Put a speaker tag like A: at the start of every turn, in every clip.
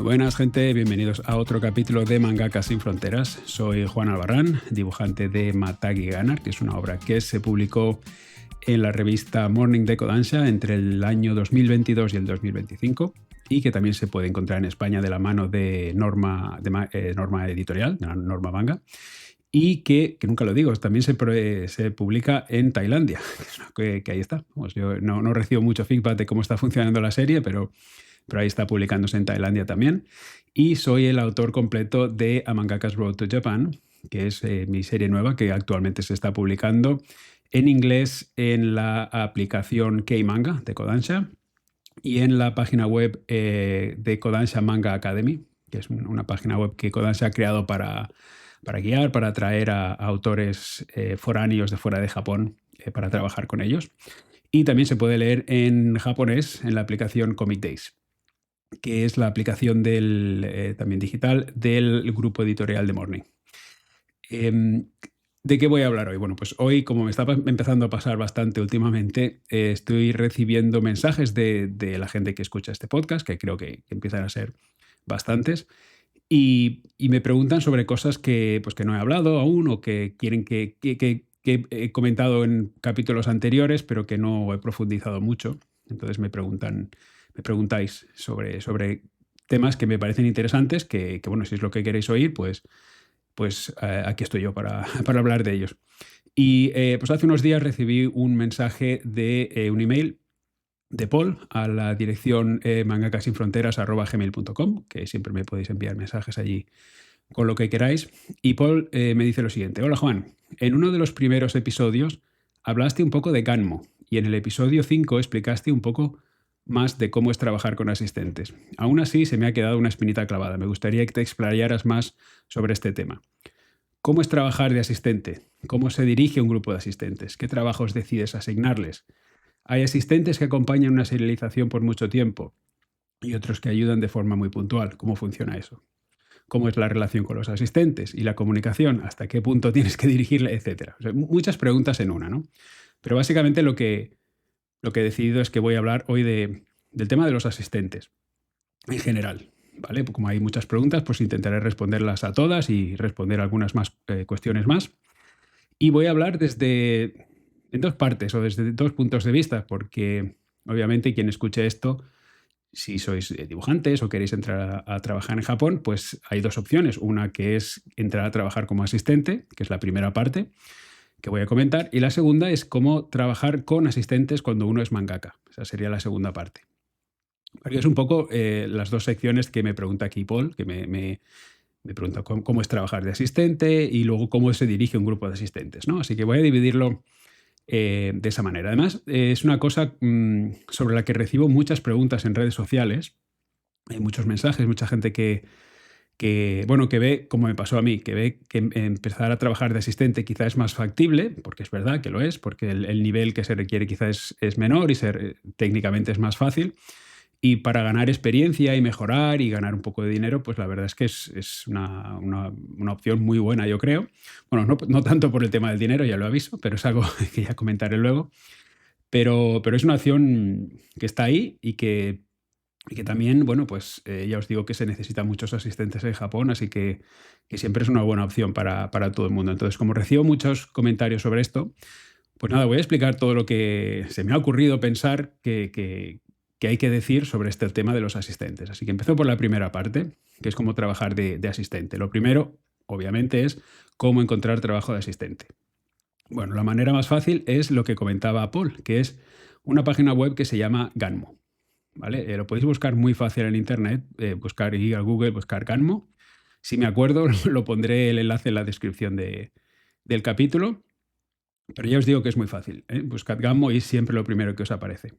A: Muy buenas, gente, bienvenidos a otro capítulo de Mangaka sin Fronteras. Soy Juan Albarrán, dibujante de Matagi Gunner, que es una obra que se publicó en la revista Morning de Kodansha entre el año 2022 y el 2025 y que también se puede encontrar en España de la mano de Norma Editorial, de Norma Manga, y que nunca lo digo, también se publica en Tailandia, que ahí está. Pues yo no recibo mucho feedback de cómo está funcionando la serie, pero ahí está publicándose en Tailandia también. Y soy el autor completo de A Mangaka's Road to Japan, que es mi serie nueva que actualmente se está publicando en inglés en la aplicación K-Manga de Kodansha y en la página web de Kodansha Manga Academy, que es una página web que Kodansha ha creado para guiar, para atraer a autores foráneos de fuera de Japón para trabajar con ellos. Y también se puede leer en japonés en la aplicación Comic Days, que es la aplicación también digital del grupo editorial de Morning. ¿De qué voy a hablar hoy? Bueno, pues hoy, como me está empezando a pasar bastante últimamente, estoy recibiendo mensajes de la gente que escucha este podcast, que creo que empiezan a ser bastantes, y me preguntan sobre cosas que no he hablado aún o que quieren que he comentado en capítulos anteriores, pero que no he profundizado mucho. Entonces me preguntáis sobre temas que me parecen interesantes, que bueno, si es lo que queréis oír, pues aquí estoy yo para hablar de ellos. Y pues hace unos días recibí un mensaje de un email de Paul a la dirección mangakasinfronteras@gmail.com, que siempre me podéis enviar mensajes allí con lo que queráis. Y Paul me dice lo siguiente: hola Juan, en uno de los primeros episodios hablaste un poco de Ganmo y en el episodio 5 explicaste un poco más de cómo es trabajar con asistentes. Aún así, se me ha quedado una espinita clavada. Me gustaría que te explayaras más sobre este tema. ¿Cómo es trabajar de asistente? ¿Cómo se dirige un grupo de asistentes? ¿Qué trabajos decides asignarles? Hay asistentes que acompañan una serialización por mucho tiempo y otros que ayudan de forma muy puntual. ¿Cómo funciona eso? ¿Cómo es la relación con los asistentes y la comunicación? ¿Hasta qué punto tienes que dirigirle? Etcétera. O sea, muchas preguntas en una, ¿no? Pero básicamente lo que he decidido es que voy a hablar hoy del tema de los asistentes en general, ¿vale? Como hay muchas preguntas, pues intentaré responderlas a todas y responder algunas más cuestiones más. Y voy a hablar en dos partes o desde dos puntos de vista, porque obviamente quien escuche esto, si sois dibujantes o queréis entrar a trabajar en Japón, pues hay dos opciones. Una que es entrar a trabajar como asistente, que es la primera parte que voy a comentar, y la segunda es cómo trabajar con asistentes cuando uno es mangaka. Esa sería la segunda parte. Porque es un poco las dos secciones que me pregunta aquí Paul, que me pregunta cómo es trabajar de asistente y luego cómo se dirige un grupo de asistentes, ¿no? Así que voy a dividirlo de esa manera. Además, es una cosa sobre la que recibo muchas preguntas en redes sociales, hay muchos mensajes, mucha gente que ve, como me pasó a mí, que ve que empezar a trabajar de asistente quizá es más factible, porque es verdad que lo es, porque el nivel que se requiere quizá es menor y técnicamente es más fácil. Y para ganar experiencia y mejorar y ganar un poco de dinero, pues la verdad es que es una opción muy buena, yo creo. Bueno, no tanto por el tema del dinero, ya lo aviso, pero es algo que ya comentaré luego. Pero es una opción que está ahí y que también, bueno, pues ya os digo que se necesitan muchos asistentes en Japón, así que siempre es una buena opción para todo el mundo. Entonces, como recibo muchos comentarios sobre esto, pues nada, voy a explicar todo lo que se me ha ocurrido pensar que hay que decir sobre este tema de los asistentes. Así que empiezo por la primera parte, que es cómo trabajar de asistente. Lo primero, obviamente, es cómo encontrar trabajo de asistente. Bueno, la manera más fácil es lo que comentaba Paul, que es una página web que se llama Ganmo. ¿Vale? Lo podéis buscar muy fácil en internet, ir a Google, buscar Ganmo. Si me acuerdo, lo pondré el enlace en la descripción del capítulo. Pero ya os digo que es muy fácil, ¿eh? Buscad Ganmo y es siempre lo primero que os aparece.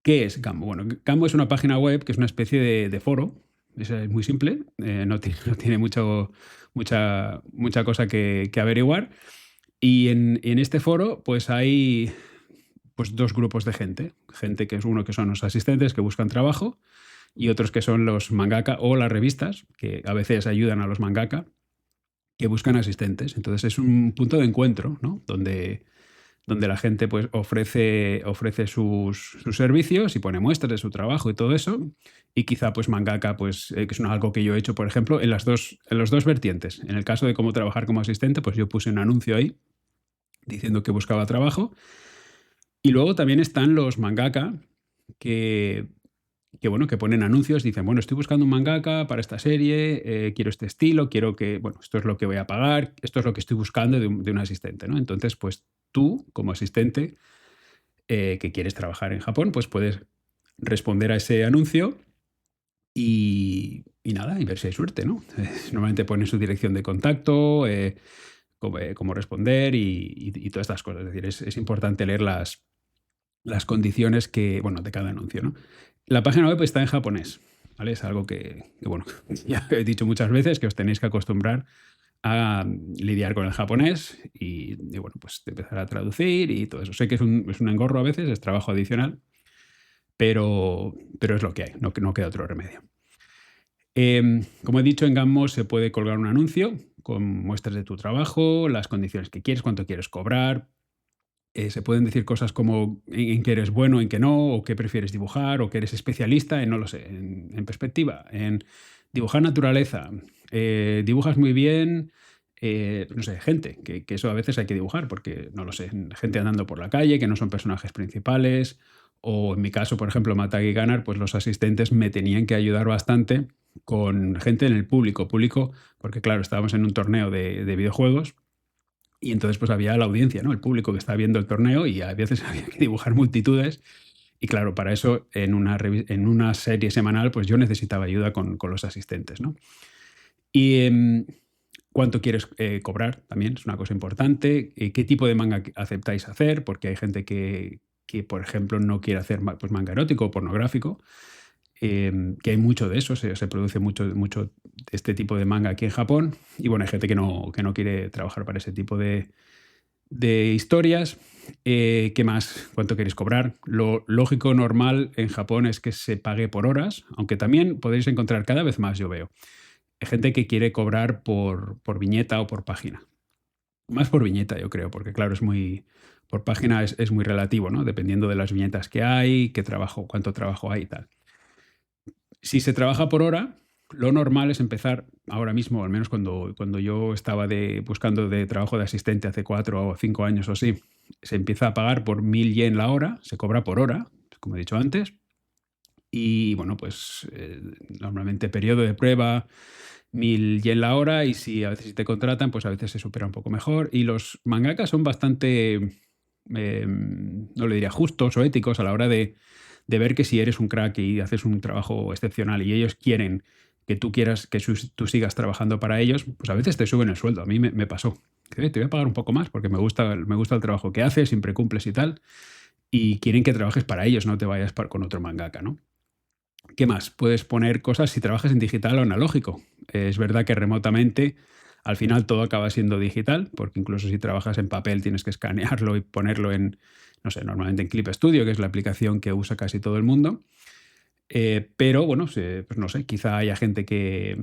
A: ¿Qué es Ganmo? Bueno, Ganmo es una página web que es una especie de foro. Es muy simple, no tiene mucha cosa que averiguar. Y en este foro pues hay pues dos grupos de gente. Gente que es uno que son los asistentes que buscan trabajo y otros que son los mangaka o las revistas, que a veces ayudan a los mangaka que buscan asistentes. Entonces es un punto de encuentro, ¿no? donde donde la gente pues ofrece sus servicios y pone muestras de su trabajo y todo eso. Y quizá pues mangaka, pues que es algo que yo he hecho, por ejemplo, en los dos vertientes. En el caso de cómo trabajar como asistente, pues yo puse un anuncio ahí diciendo que buscaba trabajo. Y luego también están los mangaka que, bueno, que ponen anuncios, dicen, bueno, estoy buscando un mangaka para esta serie, quiero este estilo, quiero que, bueno, esto es lo que voy a pagar, esto es lo que estoy buscando de un asistente, ¿no? Entonces, pues tú, como asistente que quieres trabajar en Japón, pues puedes responder a ese anuncio y nada, y ver si hay suerte, ¿no? Normalmente ponen su dirección de contacto, cómo responder y todas estas cosas. Es decir, es importante leer las condiciones bueno, de cada anuncio, ¿no? La página web está en japonés, ¿vale? Es algo bueno, ya he dicho muchas veces que os tenéis que acostumbrar a lidiar con el japonés y bueno, pues de empezar a traducir y todo eso. Sé que es un engorro a veces, es trabajo adicional, pero es lo que hay, no queda otro remedio. Como he dicho, en Gammo se puede colgar un anuncio con muestras de tu trabajo, las condiciones que quieres, cuánto quieres cobrar. Se pueden decir cosas como en qué eres bueno, en qué no, o qué prefieres dibujar, o que eres especialista en, no lo sé, en perspectiva, en dibujar naturaleza. Dibujas muy bien, no sé, gente, que eso a veces hay que dibujar, porque, no lo sé, gente andando por la calle, que no son personajes principales, o en mi caso, por ejemplo, Matagi Ganar, pues los asistentes me tenían que ayudar bastante con gente en el público, porque claro, estábamos en un torneo de videojuegos y entonces pues había la audiencia, ¿no? El público que estaba viendo el torneo y a veces había que dibujar multitudes. Y claro, para eso en una serie semanal pues yo necesitaba ayuda con los asistentes, ¿no? Y cuánto quieres cobrar también es una cosa importante. ¿Qué tipo de manga aceptáis hacer? Porque hay gente que por ejemplo, no quiere hacer pues, manga erótico o pornográfico. Que hay mucho de eso, se produce mucho de este tipo de manga aquí en Japón. Y bueno, hay gente que no quiere trabajar para ese tipo de historias. ¿Qué más? ¿Cuánto queréis cobrar? Lo lógico, normal en Japón es que se pague por horas, aunque también podéis encontrar cada vez más, yo veo. Hay gente que quiere cobrar por viñeta o por página. Más por viñeta, yo creo, porque claro, por página es muy relativo, ¿no? Dependiendo de las viñetas que hay, cuánto trabajo hay y tal. Si se trabaja por hora, lo normal es empezar ahora mismo, al menos cuando yo estaba buscando de trabajo de asistente hace 4 o 5 años o así, se empieza a pagar por 1.000 yen la hora, se cobra por hora, como he dicho antes. Y bueno, pues normalmente periodo de prueba, 1.000 yen la hora, y si a veces si te contratan, pues a veces se supera un poco mejor. Y los mangakas son bastante, no le diría justos o éticos a la hora de ver que si eres un crack y haces un trabajo excepcional y ellos quieren que tú sigas trabajando para ellos, pues a veces te suben el sueldo. A mí me pasó. Te voy a pagar un poco más porque me gusta el trabajo que haces, siempre cumples y tal. Y quieren que trabajes para ellos, no te vayas con otro mangaka, ¿no? ¿Qué más? Puedes poner cosas si trabajas en digital o analógico. Es verdad que remotamente al final todo acaba siendo digital, porque incluso si trabajas en papel tienes que escanearlo y ponerlo no sé, normalmente en Clip Studio, que es la aplicación que usa casi todo el mundo. Pero bueno, pues no sé, quizá haya gente que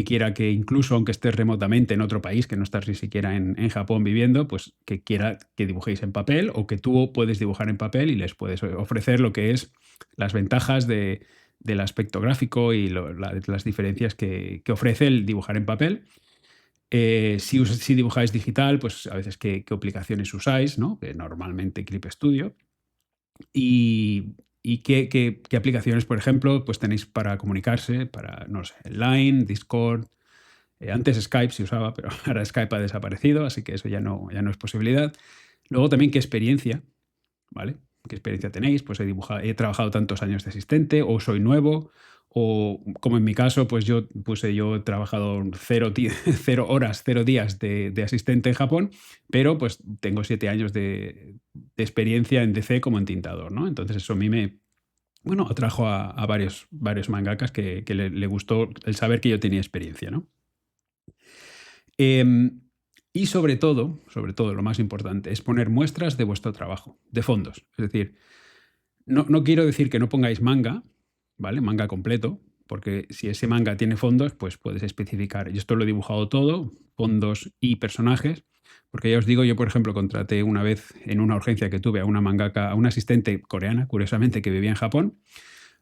A: quiera que incluso aunque estés remotamente en otro país, que no estás ni siquiera en Japón viviendo, pues que quiera que dibujéis en papel o que tú puedes dibujar en papel y les puedes ofrecer lo que es las ventajas del aspecto gráfico y las diferencias que ofrece el dibujar en papel. Si dibujáis digital, pues a veces qué aplicaciones usáis, ¿no? Que normalmente Clip Studio. Y qué aplicaciones, por ejemplo, pues tenéis para comunicarse, para, no sé, Line, Discord. Antes Skype se usaba, pero ahora Skype ha desaparecido, así que eso ya no es posibilidad. Luego también qué experiencia, ¿vale? ¿Qué experiencia tenéis? Pues he trabajado tantos años de asistente, o soy nuevo, o como en mi caso, pues yo he trabajado 0 horas, 0 días de asistente en Japón, pero pues tengo 7 años de experiencia en DC como entintador, ¿no? Entonces eso a mí bueno, atrajo a varios mangakas que le gustó el saber que yo tenía experiencia, ¿no? Em, y sobre todo, lo más importante, es poner muestras de vuestro trabajo, de fondos. Es decir, no quiero decir que no pongáis manga, ¿vale? Manga completo, porque si ese manga tiene fondos, pues puedes especificar. Yo esto lo he dibujado todo, fondos y personajes, Porque ya os digo, yo por ejemplo contraté una vez en una urgencia que tuve a una mangaka, a una asistente coreana, curiosamente, que vivía en Japón,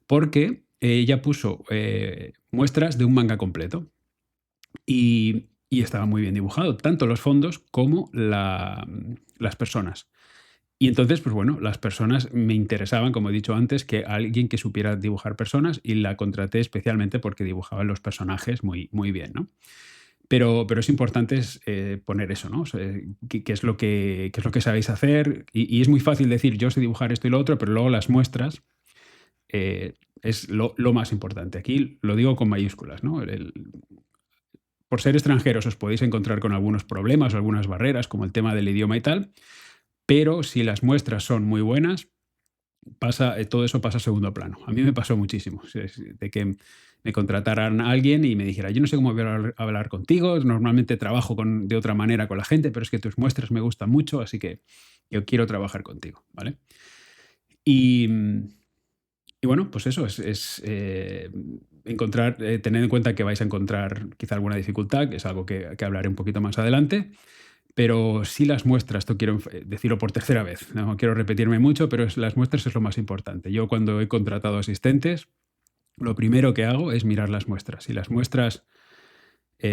A: porque ella puso muestras de un manga completo y estaba muy bien dibujado, tanto los fondos como las personas. Y entonces, pues bueno, las personas me interesaban, como he dicho antes, que alguien que supiera dibujar personas y la contraté especialmente porque dibujaban los personajes muy, muy bien, ¿no? Pero es importante poner eso, ¿no? O sea, qué es lo qué es lo que sabéis hacer. Y es muy fácil decir, yo sé dibujar esto y lo otro, pero luego las muestras es lo más importante. Aquí lo digo con mayúsculas, ¿no? Por ser extranjeros os podéis encontrar con algunos problemas o algunas barreras, como el tema del idioma y tal, pero si las muestras son muy buenas, todo eso pasa a segundo plano. A mí me pasó muchísimo, de que me contrataran a alguien y me dijera, yo no sé cómo voy a hablar contigo, normalmente trabajo de otra manera con la gente, pero es que tus muestras me gustan mucho, así que yo quiero trabajar contigo, ¿vale? Y, y bueno, pues eso tener en cuenta que vais a encontrar quizá alguna dificultad, que es algo que hablaré un poquito más adelante, pero sí las muestras, esto quiero decirlo por tercera vez, no quiero repetirme mucho, pero las muestras es lo más importante. Yo cuando he contratado asistentes, lo primero que hago es mirar las muestras. Y las muestras,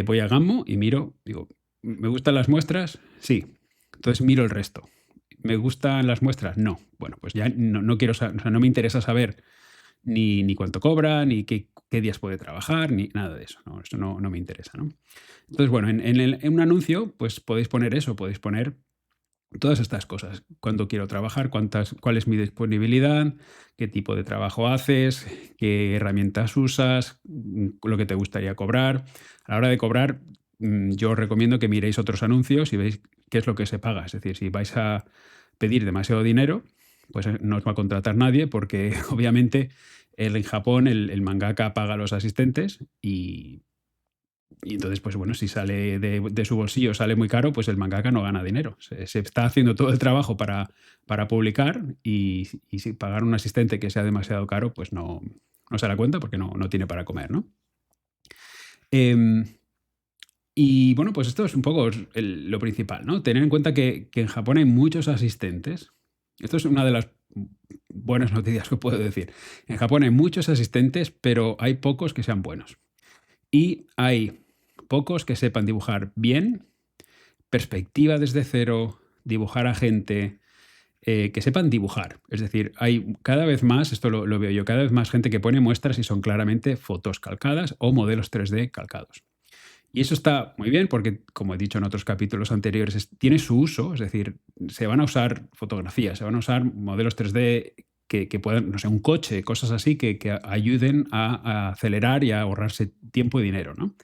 A: voy a Gammo y miro, digo, ¿me gustan las muestras? Sí. Entonces miro el resto. ¿Me gustan las muestras? No. Bueno, pues ya no quiero, o sea, no me interesa saber ni cuánto cobra, ni qué días puede trabajar, ni nada de eso. No, eso no me interesa, ¿no? Entonces, bueno, en un anuncio, pues podéis poner eso, podéis poner todas estas cosas. Cuándo quiero trabajar, cuál es mi disponibilidad, qué tipo de trabajo haces, qué herramientas usas, lo que te gustaría cobrar. A la hora de cobrar, yo os recomiendo que miréis otros anuncios y veis qué es lo que se paga. Es decir, si vais a pedir demasiado dinero, pues no os va a contratar nadie porque obviamente en Japón el mangaka paga a los asistentes y entonces, pues bueno, si sale de su bolsillo, sale muy caro, pues el mangaka no gana dinero. Se está haciendo todo el trabajo para publicar y si pagar a un asistente que sea demasiado caro, pues no se da cuenta porque no tiene para comer, ¿no? Em, y bueno, pues esto es un poco lo principal, ¿no? Tener en cuenta que en Japón hay muchos asistentes. Esto es una de las buenas noticias que puedo decir. En Japón hay muchos asistentes, pero hay pocos que sean buenos. Y hay pocos que sepan dibujar bien, perspectiva desde cero, dibujar a gente, que sepan dibujar. Es decir, hay cada vez más, esto lo veo yo, cada vez más gente que pone muestras y son claramente fotos calcadas o modelos 3D calcados. Y eso está muy bien porque, como he dicho en otros capítulos anteriores, tiene su uso, es decir, se van a usar fotografías, se van a usar modelos 3D que puedan, no sé, un coche, cosas así que ayuden a acelerar y a ahorrarse tiempo y dinero, ¿no?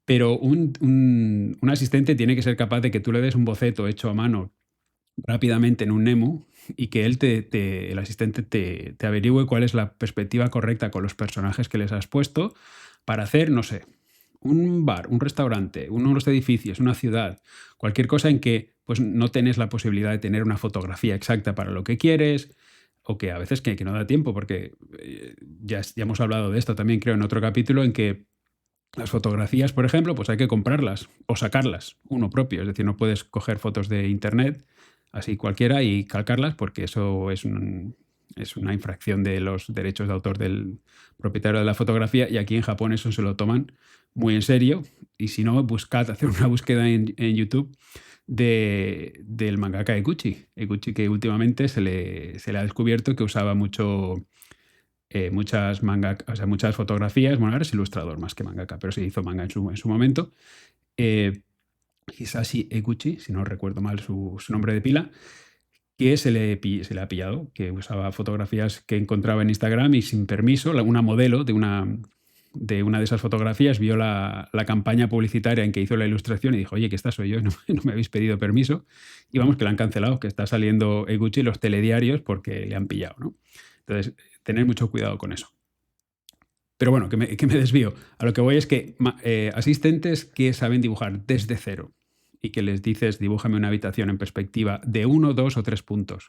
A: Pero un asistente tiene que ser capaz de que tú le des un boceto hecho a mano rápidamente en un Nemu y que el asistente te averigüe cuál es la perspectiva correcta con los personajes que les has puesto para hacer, no sé, un bar, un restaurante, uno de los edificios, una ciudad, cualquier cosa en que pues, no tenés la posibilidad de tener una fotografía exacta para lo que quieres o que a veces que no da tiempo porque ya hemos hablado de esto también creo en otro capítulo en que las fotografías, por ejemplo, pues hay que comprarlas o sacarlas uno propio. Es decir, no puedes coger fotos de internet así cualquiera y calcarlas porque eso es una infracción de los derechos de autor del propietario de la fotografía y aquí en Japón eso se lo toman muy en serio y si no, hacer una búsqueda en YouTube del mangaka Eguchi. Eguchi que últimamente se le ha descubierto que usaba muchas fotografías. Bueno, ahora es ilustrador más que mangaka, pero se hizo manga en su momento. Hisashi Eguchi, si no recuerdo mal su nombre de pila, que se le ha pillado, que usaba fotografías que encontraba en Instagram y sin permiso, una modelo de una de esas fotografías vio la campaña publicitaria en que hizo la ilustración y dijo, oye, que esta soy yo, no me habéis pedido permiso. Y vamos, que la han cancelado, que está saliendo Eguchi en los telediarios porque le han pillado, ¿no? Entonces, tener mucho cuidado con eso. Pero bueno, que me desvío. A lo que voy es que asistentes que saben dibujar desde cero y que les dices, dibújame una habitación en perspectiva de 1, 2 o 3 puntos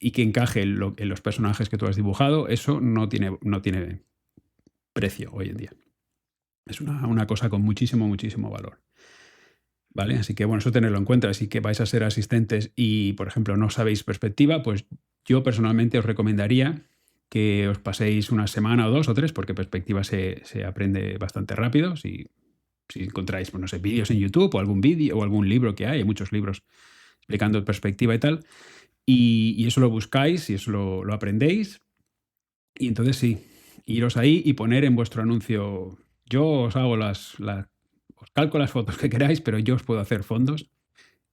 A: y que encaje en los personajes que tú has dibujado, eso no tiene precio hoy en día. Es una cosa con muchísimo, muchísimo valor. ¿vale? Así que, bueno, eso tenerlo en cuenta. Si que vais a ser asistentes y, por ejemplo, no sabéis perspectiva, pues yo personalmente os recomendaría que os paséis una semana o 2 o 3, porque perspectiva se aprende bastante rápido. Si encontráis, pues no sé, vídeos en YouTube o algún vídeo o algún libro que hay muchos libros explicando perspectiva y tal, y eso lo buscáis y eso lo aprendéis, y entonces sí, iros ahí y poner en vuestro anuncio, yo os hago os calco las fotos que queráis, pero yo os puedo hacer fondos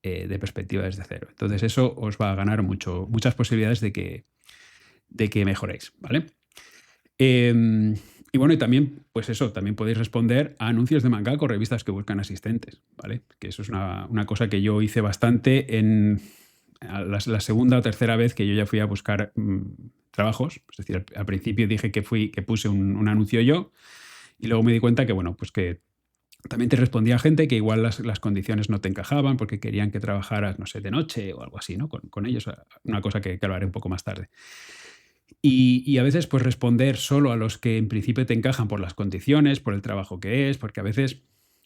A: de perspectiva desde cero. Entonces eso os va a ganar muchas posibilidades de que mejoréis, ¿vale? Em, y bueno, y también, pues eso, también podéis responder a anuncios de mangaka o revistas que buscan asistentes, ¿vale? Que eso es una cosa que yo hice bastante la segunda o tercera vez que yo ya fui a buscar trabajos. Es decir, al principio dije que puse un anuncio yo, y luego me di cuenta que, bueno, pues que también te respondía gente que igual las condiciones no te encajaban porque querían que trabajaras, no sé, de noche o algo así, ¿no? Con ellos, una cosa que hablaré un poco más tarde. Y a veces, pues responder solo a los que en principio te encajan por las condiciones, por el trabajo que es, porque a veces,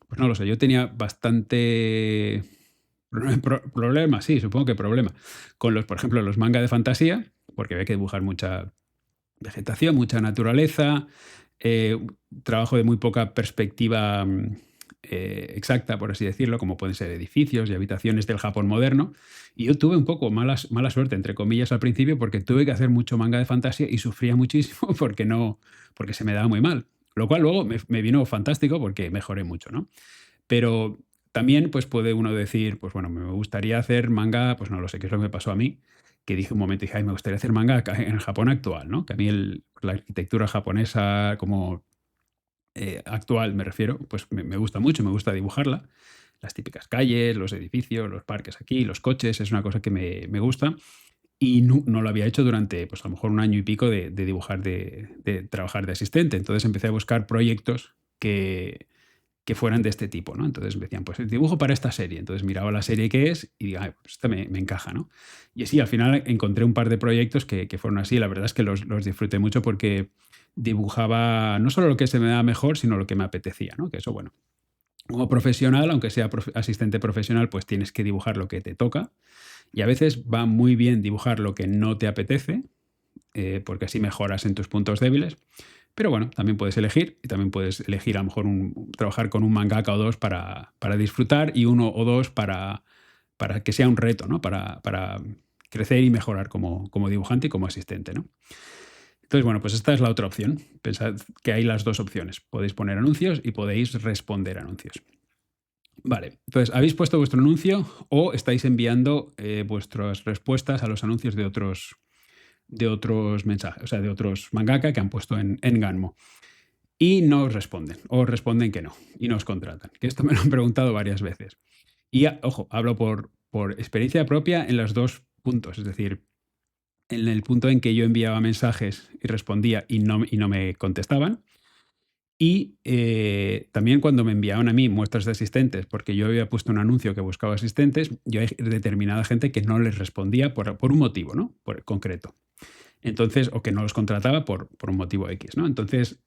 A: pues no lo sé, yo tenía bastante problema, sí, supongo que problema, con por ejemplo, los manga de fantasía, porque había que dibujar mucha vegetación, mucha naturaleza, eh, trabajo de muy poca perspectiva exacta, por así decirlo, como pueden ser edificios y habitaciones del Japón moderno. Y yo tuve un poco mala suerte, entre comillas, al principio, porque tuve que hacer mucho manga de fantasía y sufría muchísimo porque se me daba muy mal. Lo cual luego me vino fantástico porque mejoré mucho, ¿no? Pero también pues puede uno decir, pues bueno, me gustaría hacer manga, pues no lo sé, qué es lo que me pasó a mí, que dije un momento, dije, ay, me gustaría hacer manga en el Japón actual, ¿no? Que a mí la arquitectura japonesa como actual, me refiero, pues me gusta mucho, me gusta dibujarla. Las típicas calles, los edificios, los parques aquí, los coches, es una cosa que me gusta. Y no lo había hecho durante, pues a lo mejor un año y pico de dibujar, de trabajar de asistente. Entonces empecé a buscar proyectos que fueran de este tipo, ¿no? Entonces me decían, pues el dibujo para esta serie. Entonces miraba la serie que es y digo, "Ay, pues esta me encaja, ¿no?". Y así al final encontré un par de proyectos que fueron así. La verdad es que los disfruté mucho porque dibujaba no solo lo que se me daba mejor, sino lo que me apetecía, ¿no? Que eso, bueno, como profesional, aunque sea asistente profesional, pues tienes que dibujar lo que te toca. Y a veces va muy bien dibujar lo que no te apetece, porque así mejoras en tus puntos débiles. Pero bueno, también puedes elegir y también puedes elegir a lo mejor trabajar con un mangaka o dos para disfrutar y uno o dos para que sea un reto, ¿no? Para crecer y mejorar como dibujante y como asistente, ¿no? Entonces, bueno, pues esta es la otra opción. Pensad que hay las dos opciones. Podéis poner anuncios y podéis responder anuncios. Vale, entonces, ¿habéis puesto vuestro anuncio o estáis enviando vuestras respuestas a los anuncios de otros mensajes, o sea, de otros mangaka que han puesto en Ganmo? Y no os responden, o os responden que no, y no os contratan. Que esto me lo han preguntado varias veces. Y ojo, hablo por experiencia propia en los dos puntos, es decir, en el punto en que yo enviaba mensajes y respondía y no me contestaban. Y también cuando me enviaban a mí muestras de asistentes, porque yo había puesto un anuncio que buscaba asistentes, yo hay determinada gente que no les respondía por un motivo, ¿no? Por concreto. Entonces, o que no los contrataba por un motivo X, ¿no? Entonces,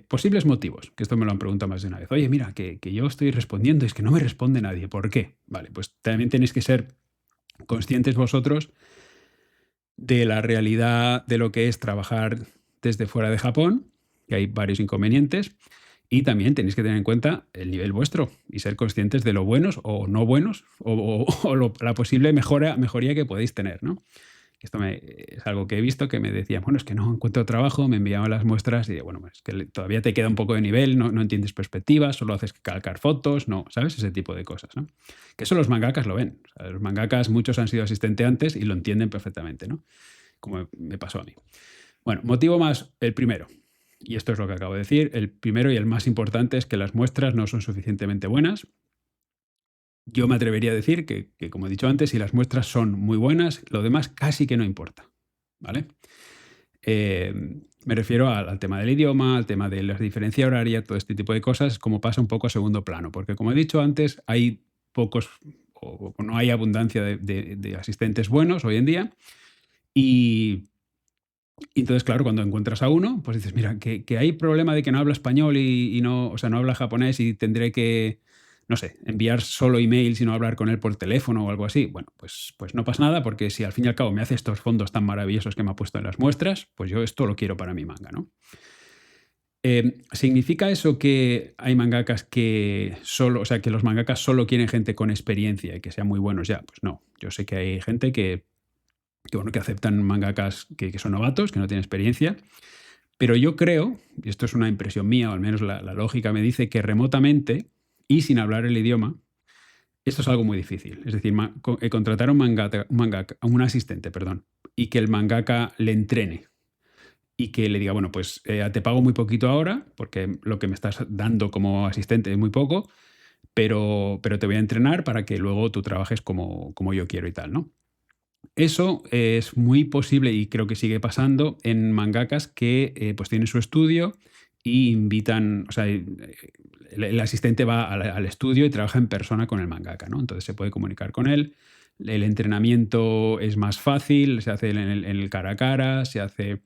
A: posibles motivos, que esto me lo han preguntado más de una vez. Oye, mira, que yo estoy respondiendo, es que no me responde nadie. ¿Por qué? Vale, pues también tenéis que ser conscientes vosotros de la realidad de lo que es trabajar desde fuera de Japón, que hay varios inconvenientes, y también tenéis que tener en cuenta el nivel vuestro y ser conscientes de lo buenos o no buenos o la posible mejoría que podéis tener, ¿no? Esto es algo que he visto que me decían, bueno, es que no encuentro trabajo, me enviaban las muestras y digo, bueno, es que todavía te queda un poco de nivel, no entiendes perspectivas, solo haces calcar fotos, no, ¿sabes? Ese tipo de cosas, ¿no? Que eso los mangakas lo ven. O sea, los mangakas, muchos han sido asistente antes y lo entienden perfectamente, ¿no? Como me pasó a mí. Bueno, motivo más, el primero, y esto es lo que acabo de decir, el primero y el más importante es que las muestras no son suficientemente buenas. Yo me atrevería a decir que, como he dicho antes, si las muestras son muy buenas, lo demás casi que no importa, ¿vale? Eh, Me refiero al tema del idioma, al tema de la diferencia horaria, todo este tipo de cosas, como pasa un poco a segundo plano, porque como he dicho antes, hay pocos o no hay abundancia de asistentes buenos hoy en día y entonces, claro, cuando encuentras a uno, pues dices, mira, que hay problema de que no habla español y no, o sea, no habla japonés y tendré que, no sé, enviar solo emails y no hablar con él por teléfono o algo así, bueno, pues no pasa nada, porque si al fin y al cabo me hace estos fondos tan maravillosos que me ha puesto en las muestras, pues yo esto lo quiero para mi manga, ¿no? ¿Significa eso que hay mangakas que solo, o sea, que los mangakas solo quieren gente con experiencia y que sean muy buenos ya? Pues no. Yo sé que hay gente bueno, que aceptan mangakas que son novatos, que no tienen experiencia, pero yo creo, y esto es una impresión mía, o al menos la lógica me dice que remotamente y sin hablar el idioma, esto es algo muy difícil. Es decir, contratar a a un asistente, perdón, y que el mangaka le entrene y que le diga, bueno, pues te pago muy poquito ahora, porque lo que me estás dando como asistente es muy poco, pero te voy a entrenar para que luego tú trabajes como yo quiero y tal, ¿no? Eso es muy posible y creo que sigue pasando en mangakas que pues tienen su estudio y invitan, o sea, el asistente va al estudio y trabaja en persona con el mangaka, ¿no? Entonces se puede comunicar con él. El entrenamiento es más fácil, se hace en el cara a cara, se hace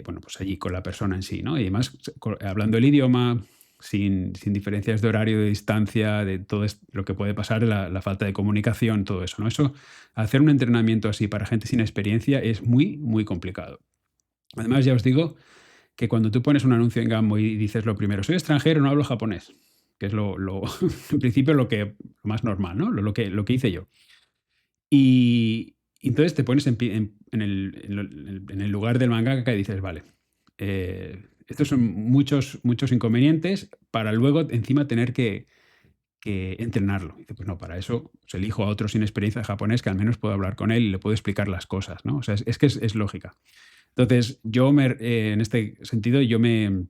A: bueno, pues allí con la persona en sí, ¿no? Y además, hablando el idioma, sin diferencias de horario, de distancia, de todo lo que puede pasar, la falta de comunicación, todo eso, ¿no? Eso, hacer un entrenamiento así para gente sin experiencia es muy, muy complicado. Además, ya os digo que cuando tú pones un anuncio en Gambo y dices lo primero, soy extranjero, no hablo japonés, que es en principio lo más normal, ¿no? Lo que hice yo. Y entonces te pones en el lugar del mangaka y dices, vale, estos son muchos, muchos inconvenientes para luego encima tener que entrenarlo. Y dice, pues no, para eso pues elijo a otro sin experiencia de japonés que al menos puedo hablar con él y le puedo explicar las cosas, ¿no? O sea, es que es lógica. Entonces, en este sentido, yo me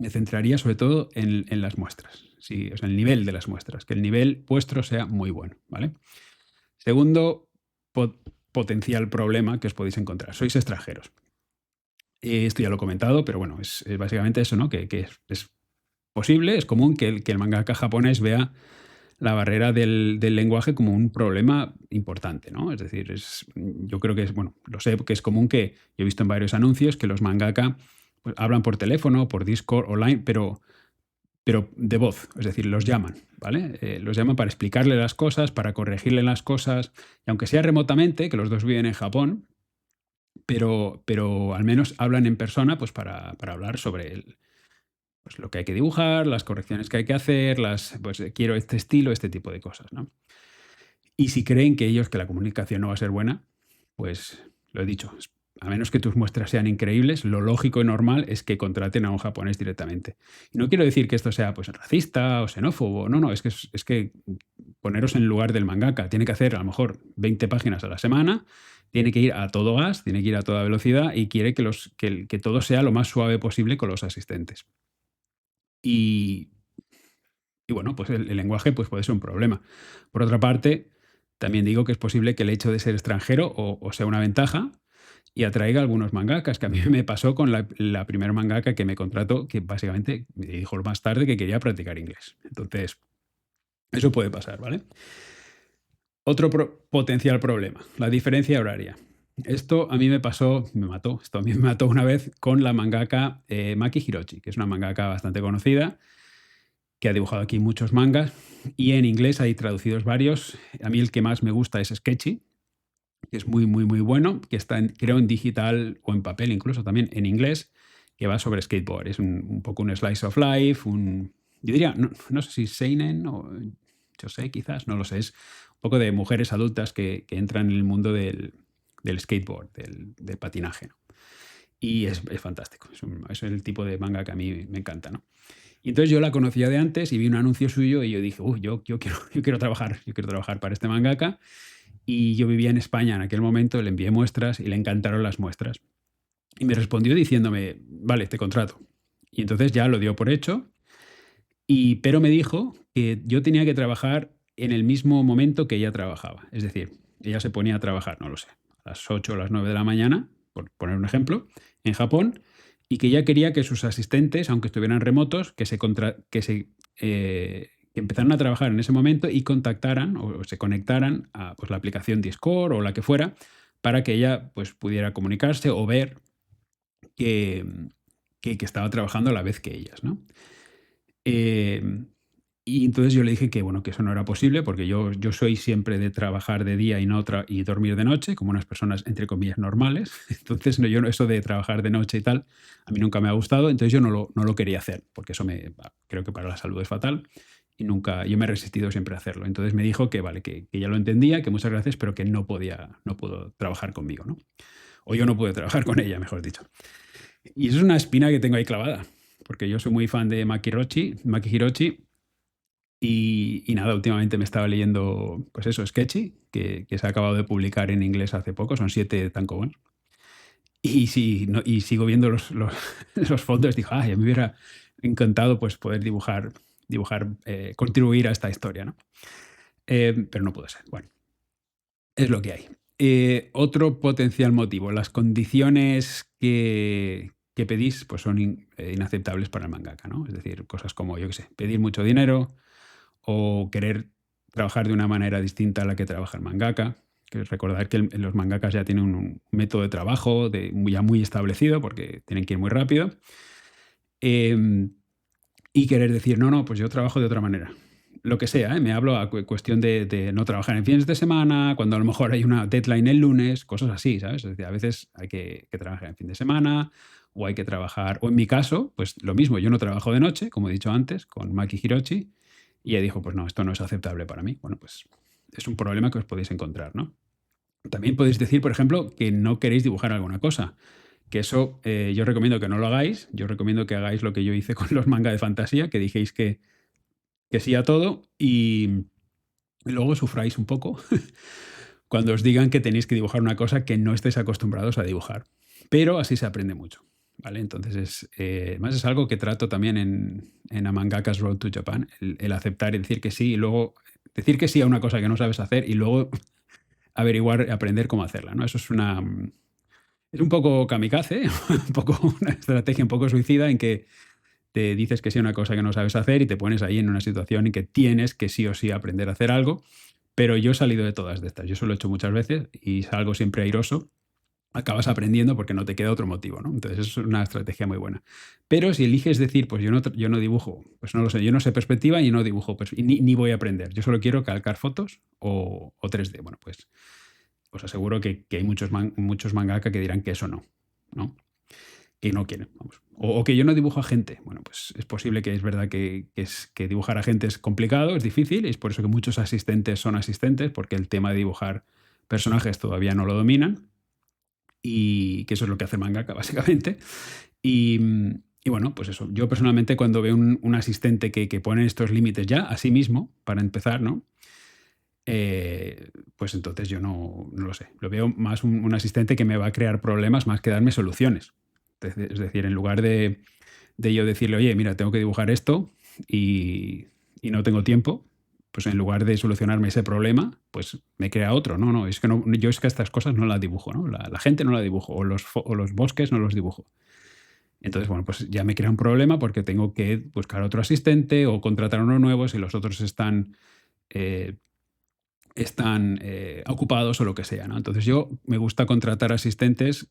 A: centraría sobre todo en las muestras, sí, o sea, el nivel de las muestras, que el nivel vuestro sea muy bueno, ¿vale? Segundo potencial problema que os podéis encontrar. Sois extranjeros. Esto ya lo he comentado, pero bueno, es básicamente eso, ¿no? Que es posible, es común que el mangaka japonés vea la barrera del lenguaje como un problema importante, ¿no? Es decir, yo creo que bueno, lo sé que es común que yo he visto en varios anuncios que los mangaka pues, hablan por teléfono, por Discord, online, pero de voz, es decir, los llaman, ¿vale? Los llaman para explicarle las cosas, para corregirle las cosas, y aunque sea remotamente, que los dos viven en Japón, pero al menos hablan en persona pues para hablar sobre pues, lo que hay que dibujar, las correcciones que hay que hacer, pues quiero este estilo, este tipo de cosas, ¿no? Y si creen que la comunicación no va a ser buena, pues lo he dicho, a menos que tus muestras sean increíbles, lo lógico y normal es que contraten a un japonés directamente. Y no quiero decir que esto sea pues racista o xenófobo, no, no, es que poneros en el lugar del mangaka, tiene que hacer a lo mejor 20 páginas a la semana, tiene que ir a todo gas, tiene que ir a toda velocidad y quiere que todo sea lo más suave posible con los asistentes. Y, y bueno, pues el lenguaje pues puede ser un problema. Por otra parte, también digo que es posible que el hecho de ser extranjero o sea una ventaja y atraiga a algunos mangakas, que a mí me pasó con la primer mangaka que me contrató, que básicamente me dijo más tarde que quería practicar inglés. Entonces, eso puede pasar, ¿vale? Otro potencial problema, la diferencia horaria. Esto a mí me mató. Esto a mí me mató una vez con la mangaka Maki Hiroshi, que es una mangaka bastante conocida, que ha dibujado aquí muchos mangas y en inglés hay traducidos varios. A mí el que más me gusta es Sketchy, que es muy, muy, muy bueno, que está, creo, en digital o en papel, incluso también en inglés, que va sobre skateboard. Es un poco un slice of life, yo diría, no sé si seinen o yo sé, quizás, no lo sé, es un poco de mujeres adultas que entran en el mundo del skateboard, del patinaje, ¿no? Y es fantástico, es el tipo de manga que a mí me encanta, ¿no? Y entonces yo la conocía de antes y vi un anuncio suyo y yo dije, yo quiero trabajar para este mangaka. Y yo vivía en España en aquel momento, le envié muestras y le encantaron las muestras. Y me respondió diciéndome, vale, te contrato. Y entonces ya lo dio por hecho, pero me dijo que yo tenía que trabajar en el mismo momento que ella trabajaba. Es decir, ella se ponía a trabajar, no lo sé, a las 8 o las 9 de la mañana, por poner un ejemplo, en Japón, y que ella quería que sus asistentes, aunque estuvieran remotos, que empezaran a trabajar en ese momento y contactaran o se conectaran a pues, la aplicación Discord o la que fuera, para que ella pues, pudiera comunicarse o ver que estaba trabajando a la vez que ellas, ¿no? Eh, Y entonces yo le dije que, bueno, que eso no era posible porque yo soy siempre de trabajar de día y dormir de noche, como unas personas, entre comillas, normales. Entonces, no, eso de trabajar de noche y tal, a mí nunca me ha gustado, entonces yo no lo quería hacer, porque eso creo que para la salud es fatal y nunca, yo me he resistido siempre a hacerlo. Entonces me dijo que vale, que ya lo entendía, que muchas gracias, pero que no pudo trabajar conmigo, ¿no? O yo no pude trabajar con ella, mejor dicho. Y eso es una espina que tengo ahí clavada, porque yo soy muy fan de Maki Hiroshi, y nada, últimamente me estaba leyendo, pues eso, Sketchy, que se ha acabado de publicar en inglés hace poco, son 7 tankobons. Y sí, y sigo viendo los fondos, digo, ay, a mí me hubiera encantado pues, poder dibujar, contribuir a esta historia, ¿no? Pero no puede ser. Bueno, es lo que hay. Otro potencial motivo, las condiciones que pedís pues son inaceptables para el mangaka, ¿no? Es decir, cosas como, yo qué sé, pedir mucho dinero o querer trabajar de una manera distinta a la que trabaja el mangaka. Que recordar que los mangakas ya tienen un método de trabajo ya muy establecido porque tienen que ir muy rápido. Y querer decir, no, no, pues yo trabajo de otra manera. Lo que sea, me hablo a cuestión de no trabajar en fines de semana, cuando a lo mejor hay una deadline el lunes, cosas así, ¿sabes? Es decir, a veces hay que trabajar en fin de semana o hay que trabajar, o en mi caso, pues lo mismo, yo no trabajo de noche, como he dicho antes, con Maki Hiroshi, y ella dijo, pues no, esto no es aceptable para mí. Bueno, pues es un problema que os podéis encontrar, ¿no? También podéis decir, por ejemplo, que no queréis dibujar alguna cosa. Que eso yo recomiendo que no lo hagáis. Yo recomiendo que hagáis lo que yo hice con los manga de fantasía, que dijéis que sí a todo y luego sufráis un poco cuando os digan que tenéis que dibujar una cosa que no estáis acostumbrados a dibujar. Pero así se aprende mucho. ¿Vale? Entonces, además es algo que trato también en A Mangaka's Road to Japan, el aceptar y decir que sí, y luego decir que sí a una cosa que no sabes hacer y luego averiguar, aprender cómo hacerla, ¿no? Eso es un poco kamikaze, un poco una estrategia un poco suicida en que te dices que sí a una cosa que no sabes hacer y te pones ahí en una situación en que tienes que sí o sí aprender a hacer algo. Pero yo he salido de todas de estas. Yo eso lo he hecho muchas veces y salgo siempre airoso. Acabas aprendiendo porque no te queda otro motivo, ¿no? Entonces es una estrategia muy buena. Pero si eliges decir, pues yo no dibujo, pues no lo sé, yo no sé perspectiva y no dibujo, pues y ni voy a aprender. Yo solo quiero calcar fotos o 3D. Bueno, pues os aseguro que hay muchos mangaka que dirán que eso no, ¿no? Que no quieren, vamos. O que yo no dibujo a gente. Bueno, pues es posible que es verdad que dibujar a gente es complicado, es difícil, y es por eso que muchos asistentes son asistentes, porque el tema de dibujar personajes todavía no lo dominan, y que eso es lo que hace el mangaka, básicamente. Y, y bueno, pues eso. Yo personalmente cuando veo un asistente que pone estos límites ya a sí mismo, para empezar, ¿no? Pues entonces yo no lo sé. Lo veo más un asistente que me va a crear problemas más que darme soluciones. Es decir, en lugar de yo decirle, oye, mira, tengo que dibujar esto y no tengo tiempo, pues en lugar de solucionarme ese problema, pues me crea otro. No, no, es que no, yo es que estas cosas no las dibujo, ¿no? La gente no la dibujo, o los bosques no los dibujo. Entonces, bueno, pues ya me crea un problema porque tengo que buscar otro asistente o contratar uno nuevo si los otros están ocupados o lo que sea, ¿no? Entonces yo me gusta contratar asistentes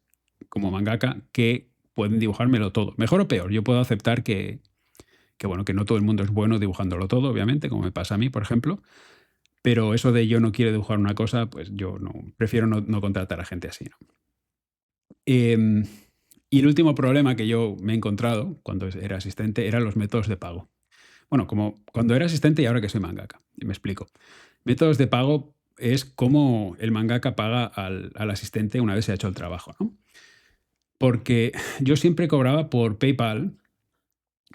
A: como mangaka que pueden dibujármelo todo. Mejor o peor, yo puedo aceptar bueno, que no todo el mundo es bueno dibujándolo todo, obviamente, como me pasa a mí, por ejemplo, pero eso de yo no quiero dibujar una cosa, pues yo no, prefiero no contratar a gente así, ¿no? Eh, y el último problema que yo me he encontrado cuando era asistente eran los métodos de pago. Bueno, como cuando era asistente y ahora que soy mangaka, y me explico. Métodos de pago es cómo el mangaka paga al asistente una vez se ha hecho el trabajo, ¿no? Porque yo siempre cobraba por PayPal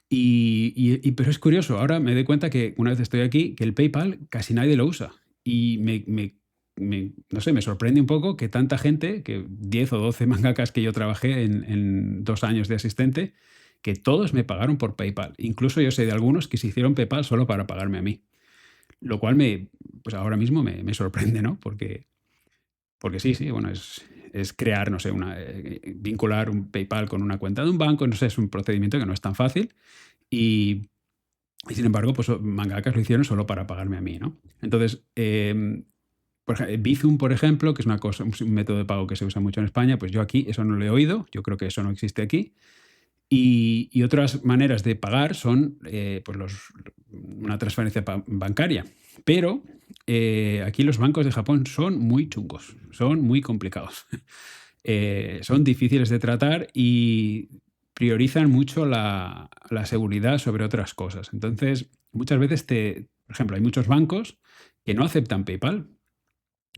A: pero es curioso, ahora me doy cuenta que una vez estoy aquí, que el PayPal casi nadie lo usa. Y no sé, me sorprende un poco que tanta gente, que 10 o 12 mangakas que yo trabajé en 2 años de asistente, que todos me pagaron por PayPal. Incluso yo sé de algunos que se hicieron PayPal solo para pagarme a mí. Lo cual pues ahora mismo me sorprende, ¿no? Porque sí, bueno, es crear, no sé, vincular un PayPal con una cuenta de un banco, no sé, es un procedimiento que no es tan fácil y sin embargo, pues mangakas lo hicieron solo para pagarme a mí, ¿no? Entonces, por ejemplo, Bizum, por ejemplo, que es un método de pago que se usa mucho en España, pues yo aquí eso no lo he oído, yo creo que eso no existe aquí. Y otras maneras de pagar son pues una transferencia bancaria. Pero aquí los bancos de Japón son muy chungos, son muy complicados. Son difíciles de tratar y priorizan mucho la seguridad sobre otras cosas. Entonces, muchas veces por ejemplo, hay muchos bancos que no aceptan PayPal,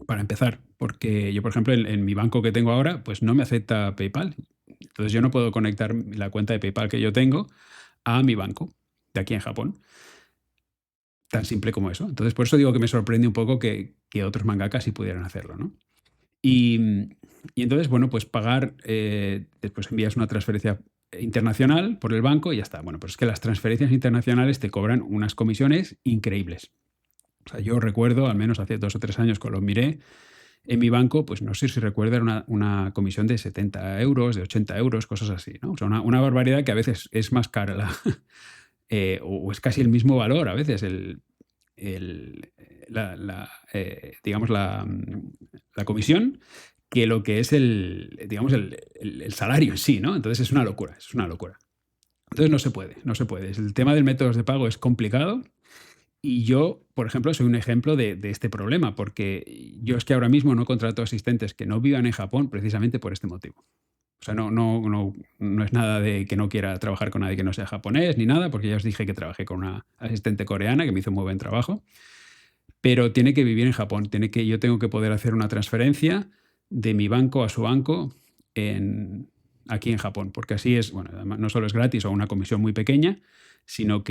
A: para empezar, porque yo, por ejemplo, en mi banco que tengo ahora, pues no me acepta PayPal. Entonces yo no puedo conectar la cuenta de PayPal que yo tengo a mi banco de aquí en Japón. Tan simple como eso. Entonces, por eso digo que me sorprende un poco que otros mangakas sí pudieran hacerlo, ¿no? Y entonces, bueno, pues pagar, después envías una transferencia internacional por el banco y ya está. Bueno, pero es que las transferencias internacionales te cobran unas comisiones increíbles. O sea, yo recuerdo, al menos hace 2 o 3 años que lo miré, en mi banco, pues no sé si recuerda, era una comisión de 70 euros, de 80 euros, cosas así, ¿no? O sea, una barbaridad que a veces es más cara o es casi el mismo valor a veces digamos, la comisión que lo que es digamos, el salario en sí, ¿no? Entonces es una locura, es una locura. Entonces no se puede, no se puede. El tema del métodos de pago es complicado y yo, por ejemplo, soy un ejemplo de este problema, porque yo es que ahora mismo no contrato asistentes que no vivan en Japón precisamente por este motivo. O sea, no es nada de que no quiera trabajar con nadie que no sea japonés ni nada, porque ya os dije que trabajé con una asistente coreana que me hizo un muy buen trabajo, pero tiene que vivir en Japón. Yo tengo que poder hacer una transferencia de mi banco a su banco aquí en Japón, porque así es, bueno, además no solo es gratis o una comisión muy pequeña, sino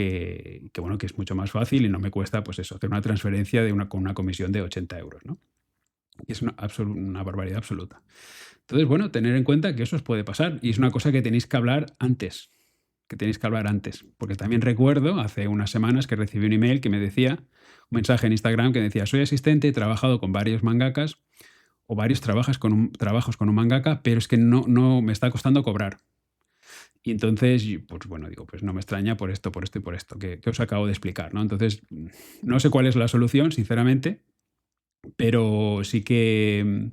A: bueno, que es mucho más fácil y no me cuesta, pues eso, hacer una transferencia con una comisión de 80 euros, ¿no? Y es una barbaridad absoluta. Entonces, bueno, tener en cuenta que eso os puede pasar y es una cosa que tenéis que hablar antes, porque también recuerdo hace unas semanas que recibí un email que me decía, un mensaje en Instagram que decía, soy asistente, he trabajado con varios mangakas o varios trabajos con un mangaka, pero es que no me está costando cobrar. Y entonces, pues bueno, digo, pues no me extraña por esto y por esto que os acabo de explicar, ¿no? Entonces, no sé cuál es la solución, sinceramente, pero sí que,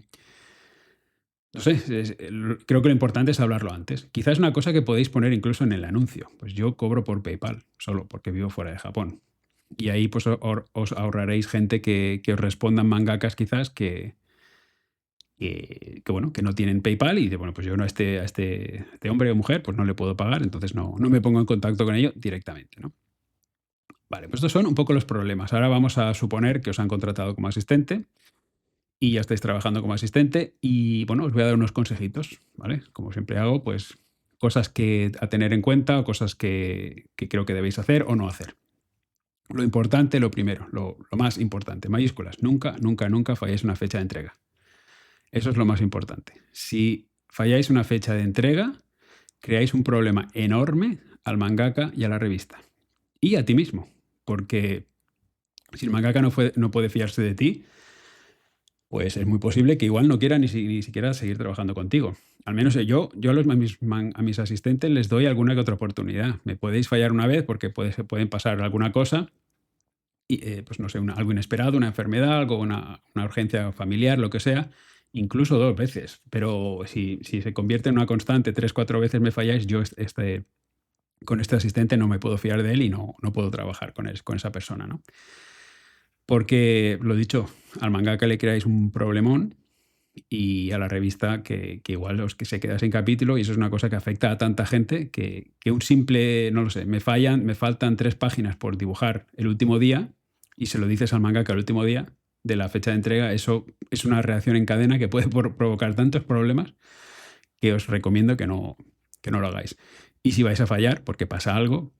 A: no sé, creo que lo importante es hablarlo antes. Quizás es una cosa que podéis poner incluso en el anuncio. Pues yo cobro por PayPal, solo porque vivo fuera de Japón. Y ahí pues os ahorraréis gente que os respondan mangakas quizás bueno, que no tienen PayPal y de, bueno, pues yo no a este hombre o mujer pues no le puedo pagar, entonces no me pongo en contacto con ellos directamente, ¿no? Vale, pues estos son un poco los problemas. Ahora vamos a suponer que os han contratado como asistente y ya estáis trabajando como asistente y bueno, os voy a dar unos consejitos, ¿vale? Como siempre hago, pues cosas a tener en cuenta o cosas que creo que debéis hacer o no hacer. Lo importante, lo primero, lo más importante, mayúsculas, nunca, nunca, nunca falléis una fecha de entrega. Eso es lo más importante. Si falláis una fecha de entrega, creáis un problema enorme al mangaka y a la revista. Y a ti mismo, porque si el mangaka no puede fiarse de ti, pues es muy posible que igual no quiera ni siquiera seguir trabajando contigo. Al menos yo a mis asistentes les doy alguna que otra oportunidad. Me podéis fallar una vez porque pueden pasar alguna cosa, y, pues no sé, algo inesperado, una enfermedad, una urgencia familiar, lo que sea, incluso 2 veces. Pero si se convierte en una constante, 3, 4 veces me falláis, yo con este asistente no me puedo fiar de él y no puedo trabajar con esa persona, ¿no? Porque, lo dicho, al mangaka le creáis un problemón y a la revista que igual que se queda sin capítulo y eso es una cosa que afecta a tanta gente que un simple, no lo sé, me faltan 3 páginas por dibujar el último día y se lo dices al mangaka el último día de la fecha de entrega, eso es una reacción en cadena que puede provocar tantos problemas que os recomiendo que no lo hagáis. Y si vais a fallar porque pasa algo,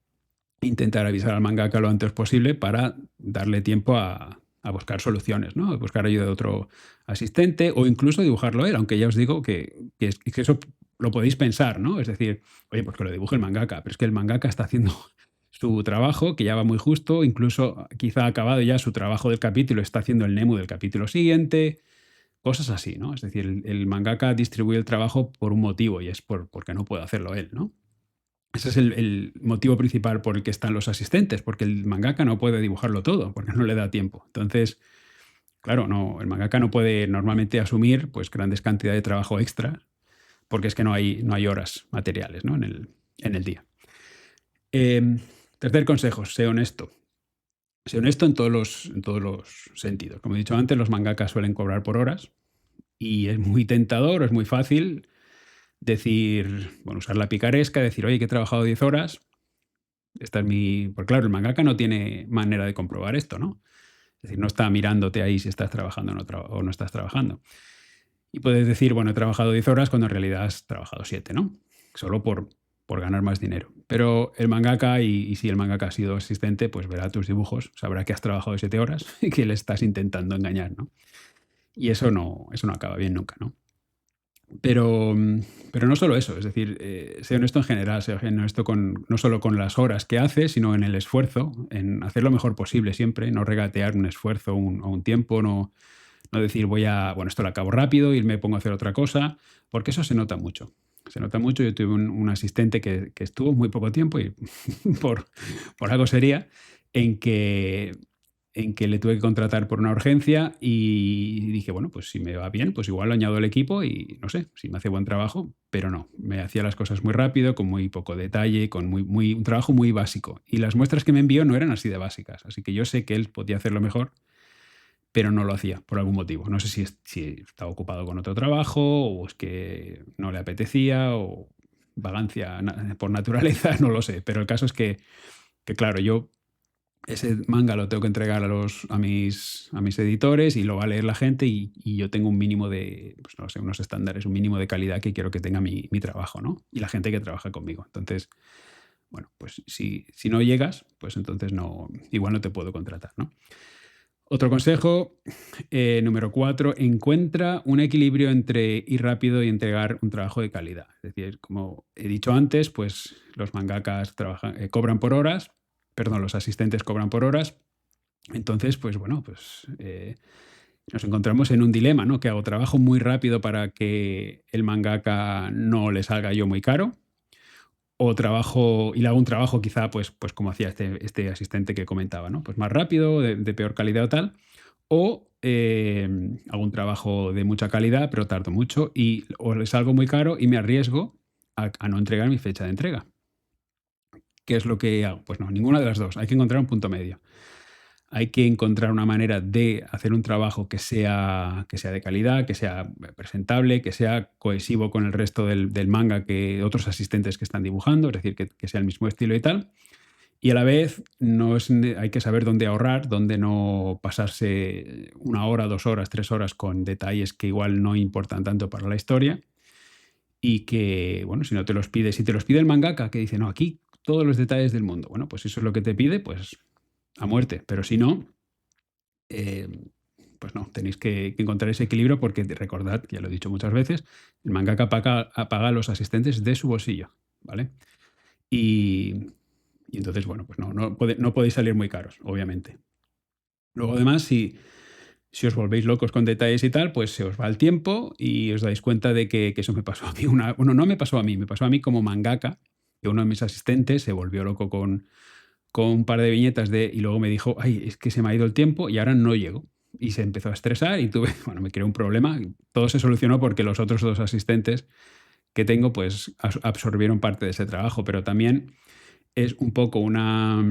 A: intentar avisar al mangaka lo antes posible para darle tiempo a buscar soluciones, ¿no? A buscar ayuda de otro asistente o incluso dibujarlo él, aunque ya os digo que eso lo podéis pensar, ¿no? Es decir, oye, pues que lo dibuje el mangaka, pero es que el mangaka está haciendo su trabajo, que ya va muy justo, incluso quizá ha acabado ya su trabajo del capítulo, está haciendo el nemu del capítulo siguiente, cosas así, ¿no? Es decir, el mangaka distribuye el trabajo por un motivo y es porque no puede hacerlo él, ¿no? Ese es el motivo principal por el que están los asistentes, porque el mangaka no puede dibujarlo todo, porque no le da tiempo. Entonces, claro, el mangaka no puede normalmente asumir pues, grandes cantidades de trabajo extra, porque es que no hay horas materiales, ¿no? en el día. Tercer consejo, sé honesto. Sé honesto en todos los sentidos. Como he dicho antes, los mangakas suelen cobrar por horas y es muy tentador, es muy fácil decir, bueno, usar la picaresca, decir, oye, que he trabajado 10 horas, esta es mi... Porque claro, el mangaka no tiene manera de comprobar esto, ¿no? Es decir, no está mirándote ahí si estás trabajando o no estás trabajando. Y puedes decir, bueno, he trabajado 10 horas cuando en realidad has trabajado 7, ¿no? Solo por ganar más dinero. Pero el mangaka, y si el mangaka ha sido asistente, pues verá tus dibujos, sabrá que has trabajado 7 horas y que le estás intentando engañar, ¿no? Y eso no acaba bien nunca, ¿no? Pero, pero no solo eso, es decir, sé honesto en general, sé honesto no solo con las horas que haces, sino en el esfuerzo, en hacer lo mejor posible siempre, no regatear un esfuerzo o un tiempo, no decir bueno, esto lo acabo rápido y me pongo a hacer otra cosa, porque eso se nota mucho. Se nota mucho. Yo tuve un asistente que estuvo muy poco tiempo y por, por algo sería, en que, en que le tuve que contratar por una urgencia y dije, bueno, pues si me va bien, pues igual lo añado al equipo y no sé, si me hace buen trabajo, pero no, me hacía las cosas muy rápido, con muy poco detalle, con un trabajo muy básico. Y las muestras que me envió no eran así de básicas, así que yo sé que él podía hacerlo mejor, pero no lo hacía por algún motivo. No sé si estaba ocupado con otro trabajo o es que no le apetecía o vagancia por naturaleza, no lo sé. Pero el caso es que claro, yo ese manga lo tengo que entregar a mis editores y lo va a leer la gente y yo tengo un mínimo de, pues no sé, unos estándares, un mínimo de calidad que quiero que tenga mi trabajo, ¿no? Y la gente que trabaja conmigo. Entonces, bueno, pues si no llegas, pues entonces no, igual no te puedo contratar, ¿no? Otro consejo, número 4, encuentra un equilibrio entre ir rápido y entregar un trabajo de calidad. Es decir, como he dicho antes, pues los mangakas cobran por horas, perdón, los asistentes cobran por horas. Entonces, pues bueno, pues nos encontramos en un dilema, ¿no? Que hago trabajo muy rápido para que el mangaka no le salga yo muy caro, o trabajo y le hago un trabajo quizá, pues como hacía este asistente que comentaba, ¿no? Pues más rápido, de peor calidad o tal, o hago un trabajo de mucha calidad, pero tardo mucho y o le salgo muy caro y me arriesgo a no entregar mi fecha de entrega. ¿Qué es lo que hago? Pues no, ninguna de las dos. Hay que encontrar un punto medio. Hay que encontrar una manera de hacer un trabajo que sea de calidad, que sea presentable, que sea cohesivo con el resto del manga que otros asistentes que están dibujando, es decir, que sea el mismo estilo y tal. Y a la vez hay que saber dónde ahorrar, dónde no pasarse 1 hora, 2 horas, 3 horas con detalles que igual no importan tanto para la historia y que, bueno, si no te los pide, si te los pide el mangaka, que dice, no, aquí todos los detalles del mundo, bueno, pues si eso es lo que te pide, pues a muerte, pero si no, eh, pues no, tenéis que encontrar ese equilibrio porque recordad, ya lo he dicho muchas veces, el mangaka paga a los asistentes de su bolsillo, ¿vale? Y, y entonces, bueno, pues no podéis salir muy caros, obviamente. Luego, además, si os volvéis locos con detalles y tal, pues se os va el tiempo y os dais cuenta de que eso me pasó a mí. Bueno, no me pasó a mí, me pasó a mí como mangaka, que uno de mis asistentes se volvió loco con un par de viñetas y luego me dijo, ay, es que se me ha ido el tiempo y ahora no llego. Y se empezó a estresar y bueno, me creó un problema. Todo se solucionó porque los otros dos asistentes que tengo, pues absorbieron parte de ese trabajo, pero también es un poco una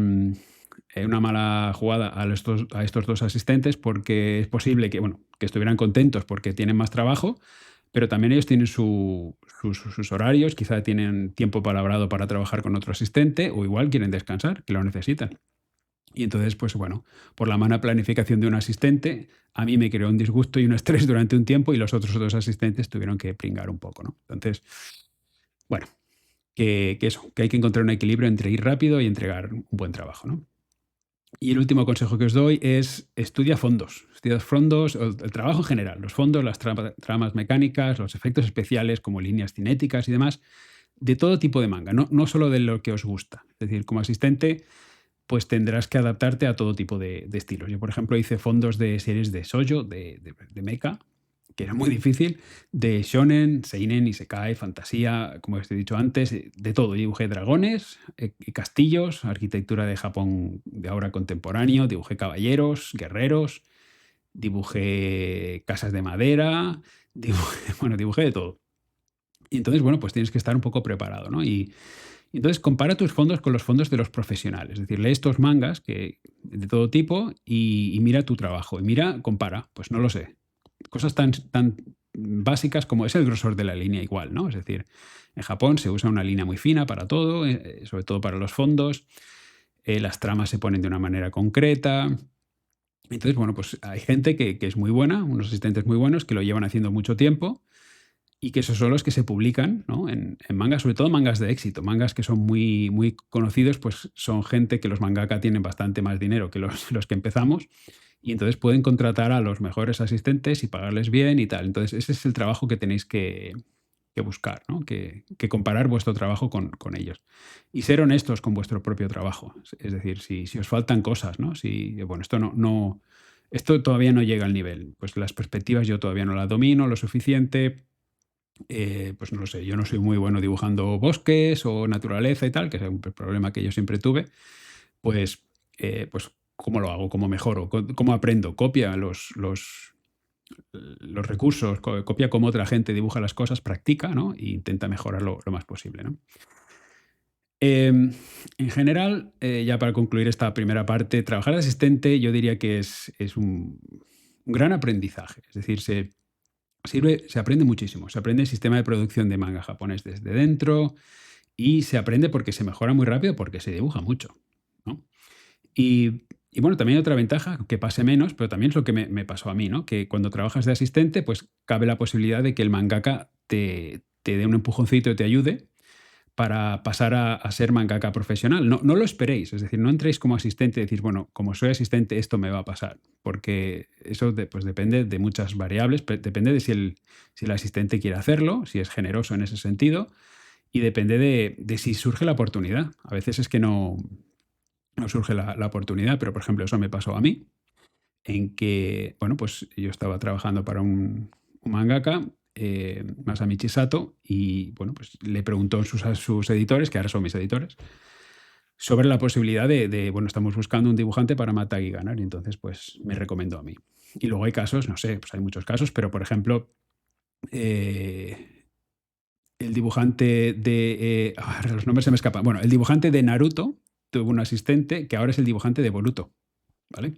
A: mala jugada a estos dos asistentes porque es posible que, bueno, que estuvieran contentos porque tienen más trabajo, pero también ellos tienen sus horarios, quizá tienen tiempo palabrado para trabajar con otro asistente o igual quieren descansar, que lo necesitan. Y entonces, pues bueno, por la mala planificación de un asistente, a mí me creó un disgusto y un estrés durante un tiempo y los otros dos asistentes tuvieron que pringar un poco, ¿no? Entonces, bueno, que hay que encontrar un equilibrio entre ir rápido y entregar un buen trabajo, ¿no? Y el último consejo que os doy es estudia fondos. Estudia fondos, el trabajo en general, los fondos, las tramas mecánicas, los efectos especiales como líneas cinéticas y demás, de todo tipo de manga, no solo de lo que os gusta. Es decir, como asistente, pues tendrás que adaptarte a todo tipo de estilos. Yo, por ejemplo, hice fondos de series de shoujo, de mecha, que era muy difícil, de shonen, seinen, isekai, fantasía, como os he dicho antes, de todo. Dibujé dragones, castillos, arquitectura de Japón de ahora contemporáneo, dibujé caballeros, guerreros, dibujé casas de madera, bueno, dibujé de todo. Y entonces, bueno, pues tienes que estar un poco preparado, ¿no? Y Y entonces compara tus fondos con los fondos de los profesionales. Es decir, lee estos mangas de todo tipo y mira tu trabajo. Y mira, compara. Pues no lo sé. Cosas tan básicas como es el grosor de la línea igual, ¿no? Es decir, en Japón se usa una línea muy fina para todo, sobre todo para los fondos. Las tramas se ponen de una manera concreta. Entonces, bueno, pues hay gente que es muy buena, unos asistentes muy buenos que lo llevan haciendo mucho tiempo y que esos son los que se publican, ¿no? En mangas, sobre todo mangas de éxito. Mangas que son muy, muy conocidos, pues son gente que los mangaka tienen bastante más dinero que los que empezamos y entonces pueden contratar a los mejores asistentes y pagarles bien y tal. Entonces, ese es el trabajo que tenéis que buscar, ¿no? Que comparar vuestro trabajo con ellos. Y ser honestos con vuestro propio trabajo. Es decir, si os faltan cosas, ¿no? Si, bueno, esto todavía no llega al nivel. Pues las perspectivas yo todavía no las domino lo suficiente. Pues no lo sé, yo no soy muy bueno dibujando bosques o naturaleza y tal, que es un problema que yo siempre tuve. Pues ¿cómo lo hago? ¿Cómo mejoro? ¿Cómo aprendo? Copia los recursos, copia cómo otra gente dibuja las cosas, practica, ¿no? E intenta mejorarlo lo más posible, ¿no? En general, ya para concluir esta primera parte, trabajar de asistente yo diría que es un gran aprendizaje. Es decir, se aprende muchísimo. Se aprende el sistema de producción de manga japonés desde dentro y se aprende porque se mejora muy rápido porque se dibuja mucho, ¿no? Y bueno, también hay otra ventaja, que pase menos, pero también es lo que me pasó a mí, ¿no? Que cuando trabajas de asistente, pues cabe la posibilidad de que el mangaka te dé un empujoncito y te ayude para pasar a ser mangaka profesional. No lo esperéis, es decir, no entréis como asistente y decís, bueno, como soy asistente, esto me va a pasar, porque eso pues depende de muchas variables, depende de si el asistente quiere hacerlo, si es generoso en ese sentido, y depende de si surge la oportunidad. A veces es que no surge la oportunidad, pero por ejemplo, eso me pasó a mí, en que, bueno, pues yo estaba trabajando para un mangaka, Masamichi Sato, y bueno, pues le preguntó a sus editores, que ahora son mis editores, sobre la posibilidad bueno, estamos buscando un dibujante para Matagi Ganar, y entonces pues me recomendó a mí. Y luego hay casos, no sé, pues hay muchos casos, pero por ejemplo, el dibujante ahora los nombres se me escapan. Bueno, el dibujante de Naruto tuvo un asistente que ahora es el dibujante de Boruto, ¿vale?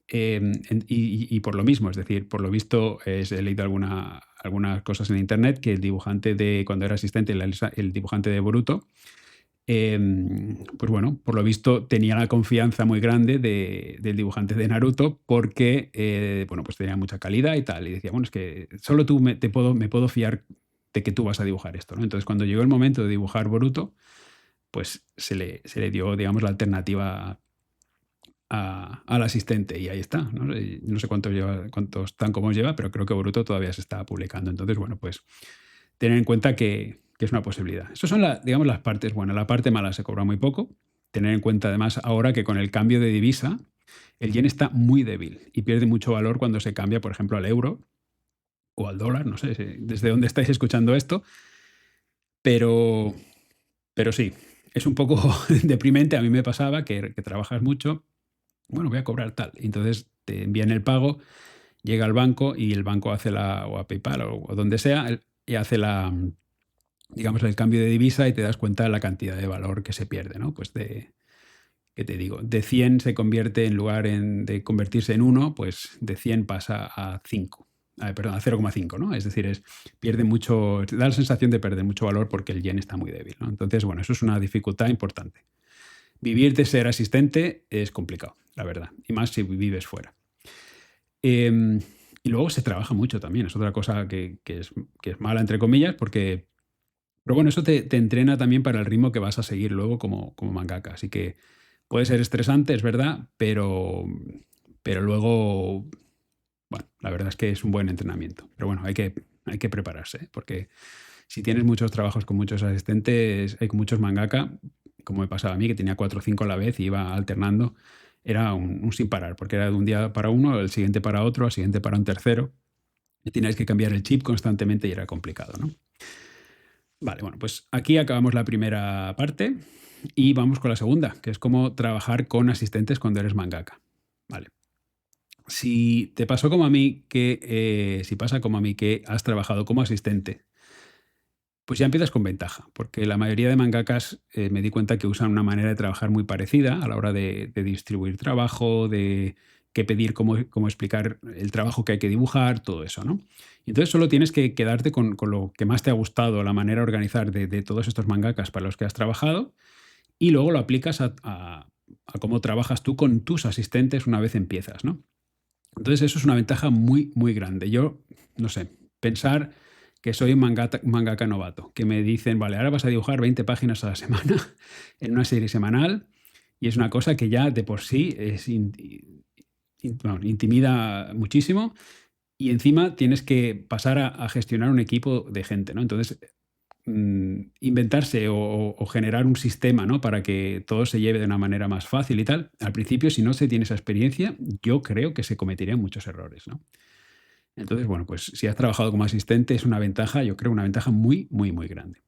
A: Y por lo mismo, es decir, por lo visto, he leído algunas cosas en internet que el dibujante cuando era asistente, el dibujante de Boruto, pues bueno, por lo visto tenía la confianza muy grande del dibujante de Naruto porque, bueno, pues tenía mucha calidad y tal. Y decía, bueno, es que solo tú me puedo fiar de que tú vas a dibujar esto, ¿no? Entonces, cuando llegó el momento de dibujar Boruto, pues se le dio, digamos, la alternativa al asistente y ahí está, ¿no? No sé cuántos tan como lleva, pero creo que Boruto todavía se está publicando. Entonces, bueno, pues tener en cuenta que es una posibilidad. Esas son, digamos, las partes buenas. La parte mala se cobra muy poco. Tener en cuenta además ahora que con el cambio de divisa el yen está muy débil y pierde mucho valor cuando se cambia, por ejemplo, al euro o al dólar. No sé desde dónde estáis escuchando esto, pero, pero sí, es un poco deprimente. A mí me pasaba que trabajas mucho. Bueno, voy a cobrar tal. Y entonces te envían el pago, llega al banco y el banco hace o a PayPal o donde sea, y hace digamos, el cambio de divisa y te das cuenta de la cantidad de valor que se pierde, ¿no? Pues ¿qué te digo? De 100 se convierte en lugar de convertirse en 1, pues de 100 pasa a 5. Perdón, a 0,5, ¿no? Es decir, pierde mucho, te da la sensación de perder mucho valor porque el yen está muy débil, ¿no? Entonces, bueno, eso es una dificultad importante. Vivir de ser asistente es complicado, la verdad, y más si vives fuera. Y luego se trabaja mucho también, es otra cosa que es mala, entre comillas, pero bueno, eso te entrena también para el ritmo que vas a seguir luego como mangaka. Así que puede ser estresante, es verdad, pero luego, bueno, la verdad es que es un buen entrenamiento. Pero bueno, hay que prepararse, ¿eh? Porque si tienes muchos trabajos con muchos asistentes, hay muchos mangaka, como me pasaba a mí, que tenía 4 o 5 a la vez y iba alternando, era un sin parar, porque era de un día para uno, el siguiente para otro, el siguiente para un tercero, y tenías que cambiar el chip constantemente y era complicado, ¿no? Vale, bueno, pues aquí acabamos la primera parte y vamos con la segunda, que es cómo trabajar con asistentes cuando eres mangaka. Vale. Si te pasó como a mí si pasa como a mí que has trabajado como asistente pues ya empiezas con ventaja, porque la mayoría de mangakas me di cuenta que usan una manera de trabajar muy parecida a la hora de distribuir trabajo, de qué pedir, cómo explicar el trabajo que hay que dibujar, todo eso, ¿no? Y entonces solo tienes que quedarte con lo que más te ha gustado, la manera de organizar de todos estos mangakas para los que has trabajado, y luego lo aplicas a cómo trabajas tú con tus asistentes una vez empiezas, ¿no? Entonces eso es una ventaja muy, muy grande. Yo, no sé, pensar que soy un mangaka novato, que me dicen, vale, ahora vas a dibujar 20 páginas a la semana en una serie semanal, y es una cosa que ya de por sí bueno, intimida muchísimo, y encima tienes que pasar a gestionar un equipo de gente, ¿no? Entonces, inventarse o generar un sistema, ¿no? Para que todo se lleve de una manera más fácil y tal, al principio, si no se tiene esa experiencia, yo creo que se cometerían muchos errores, ¿no? Entonces, bueno, pues si has trabajado como asistente es una ventaja, yo creo, una ventaja muy, muy, muy grande.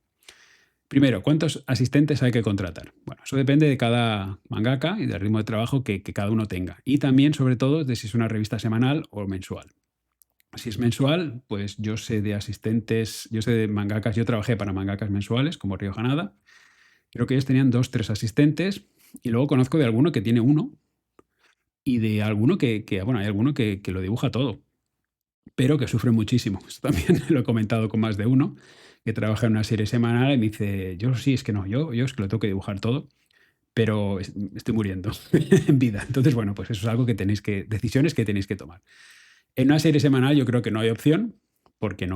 A: Primero, ¿cuántos asistentes hay que contratar? Bueno, eso depende de cada mangaka y del ritmo de trabajo que cada uno tenga. Y también, sobre todo, de si es una revista semanal o mensual. Si es mensual, pues yo sé de asistentes, yo sé de mangakas, yo trabajé para mangakas mensuales como Ryo Hanada. Creo que ellos tenían 2, 3 asistentes, y luego conozco de alguno que tiene uno, y de alguno bueno, hay alguno que lo dibuja todo, pero que sufre muchísimo. Esto también lo he comentado con más de uno, que trabaja en una serie semanal y me dice, yo sí, es que no, yo es que lo tengo que dibujar todo, pero estoy muriendo en vida. Entonces, bueno, pues eso es algo que decisiones que tenéis que tomar. En una serie semanal yo creo que no hay opción, porque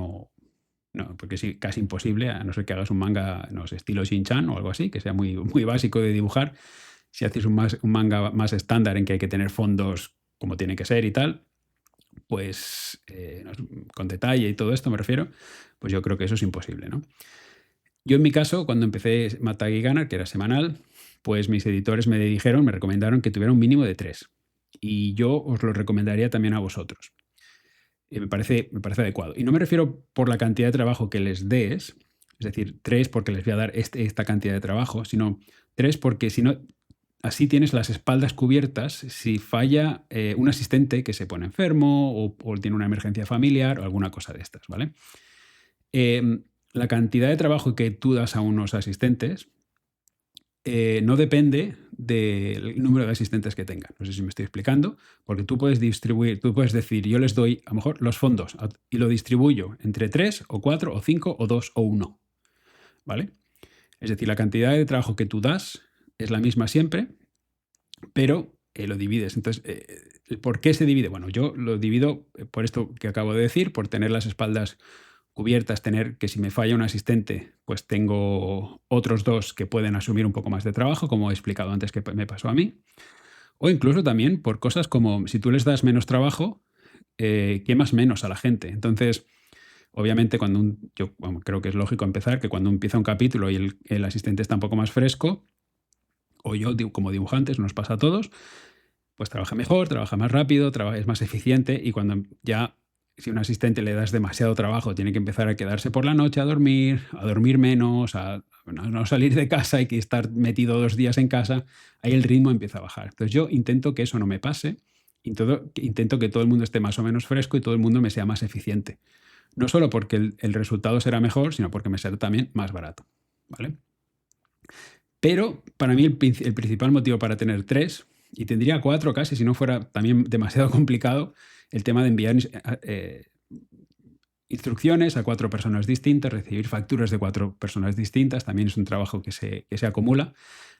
A: porque es casi imposible, a no ser que hagas un manga, no sé, estilo Shin-chan o algo así, que sea muy, muy básico de dibujar. Si haces un manga más estándar en que hay que tener fondos como tiene que ser y tal, pues con detalle y todo esto me refiero, pues yo creo que eso es imposible, ¿no? Yo en mi caso, cuando empecé Matagi Gunner, que era semanal, pues mis editores me dijeron, me recomendaron que tuviera un mínimo de 3. Y yo os lo recomendaría también a vosotros. Me parece adecuado. Y no me refiero por la cantidad de trabajo que les des, es decir, 3 porque les voy a dar esta cantidad de trabajo, sino 3 porque si no, así tienes las espaldas cubiertas si falla un asistente que se pone enfermo o tiene una emergencia familiar o alguna cosa de estas, ¿vale? La cantidad de trabajo que tú das a unos asistentes no depende del número de asistentes que tengan. No sé si me estoy explicando, porque tú puedes decir, yo les doy a lo mejor los fondos y lo distribuyo entre 3 o 4 o 5 o 2 o 1, ¿vale? Es decir, la cantidad de trabajo que tú das es la misma siempre, pero lo divides. Entonces, ¿por qué se divide? Bueno, yo lo divido por esto que acabo de decir, por tener las espaldas cubiertas, tener que si me falla un asistente, pues tengo otros 2 que pueden asumir un poco más de trabajo, como he explicado antes que me pasó a mí. O incluso también por cosas como si tú les das menos trabajo, quemas menos a la gente. Entonces, obviamente, yo creo que es lógico empezar que cuando empieza un capítulo y el asistente está un poco más fresco, o yo como dibujantes, nos pasa a todos, pues trabaja mejor, trabaja más rápido, es más eficiente, y cuando ya, si a un asistente le das demasiado trabajo, tiene que empezar a quedarse por la noche a dormir menos, a no salir de casa, hay que estar metido 2 días en casa, ahí el ritmo empieza a bajar. Entonces yo intento que eso no me pase, intento que todo el mundo esté más o menos fresco y todo el mundo me sea más eficiente. No solo porque el resultado será mejor, sino porque me será también más barato, ¿vale? Pero para mí el principal motivo para tener 3, y tendría 4 casi si no fuera también demasiado complicado, el tema de enviar instrucciones a 4 personas distintas, recibir facturas de 4 personas distintas, también es un trabajo que se acumula,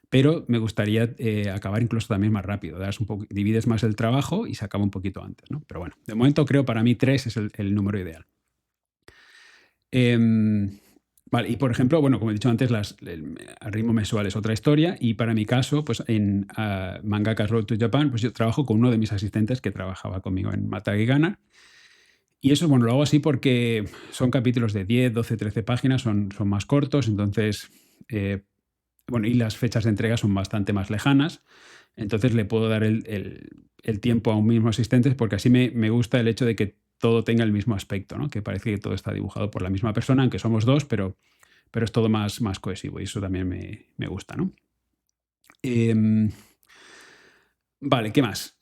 A: pero me gustaría acabar incluso también más rápido, divides más el trabajo y se acaba un poquito antes, ¿no? Pero bueno, de momento creo para mí 3 es el número ideal. Vale, y por ejemplo, bueno, como he dicho antes, el ritmo mensual es otra historia, y para mi caso, pues en Mangakas Road to Japan, pues yo trabajo con uno de mis asistentes que trabajaba conmigo en Matagi Gunner, y eso, bueno, lo hago así porque son capítulos de 10, 12, 13 páginas, son más cortos, entonces, bueno, y las fechas de entrega son bastante más lejanas, entonces le puedo dar el tiempo a un mismo asistente, porque así me gusta el hecho de que todo tenga el mismo aspecto, ¿no? Que parece que todo está dibujado por la misma persona, aunque somos 2, pero es todo más cohesivo, y eso también me gusta, ¿no? Vale, ¿qué más?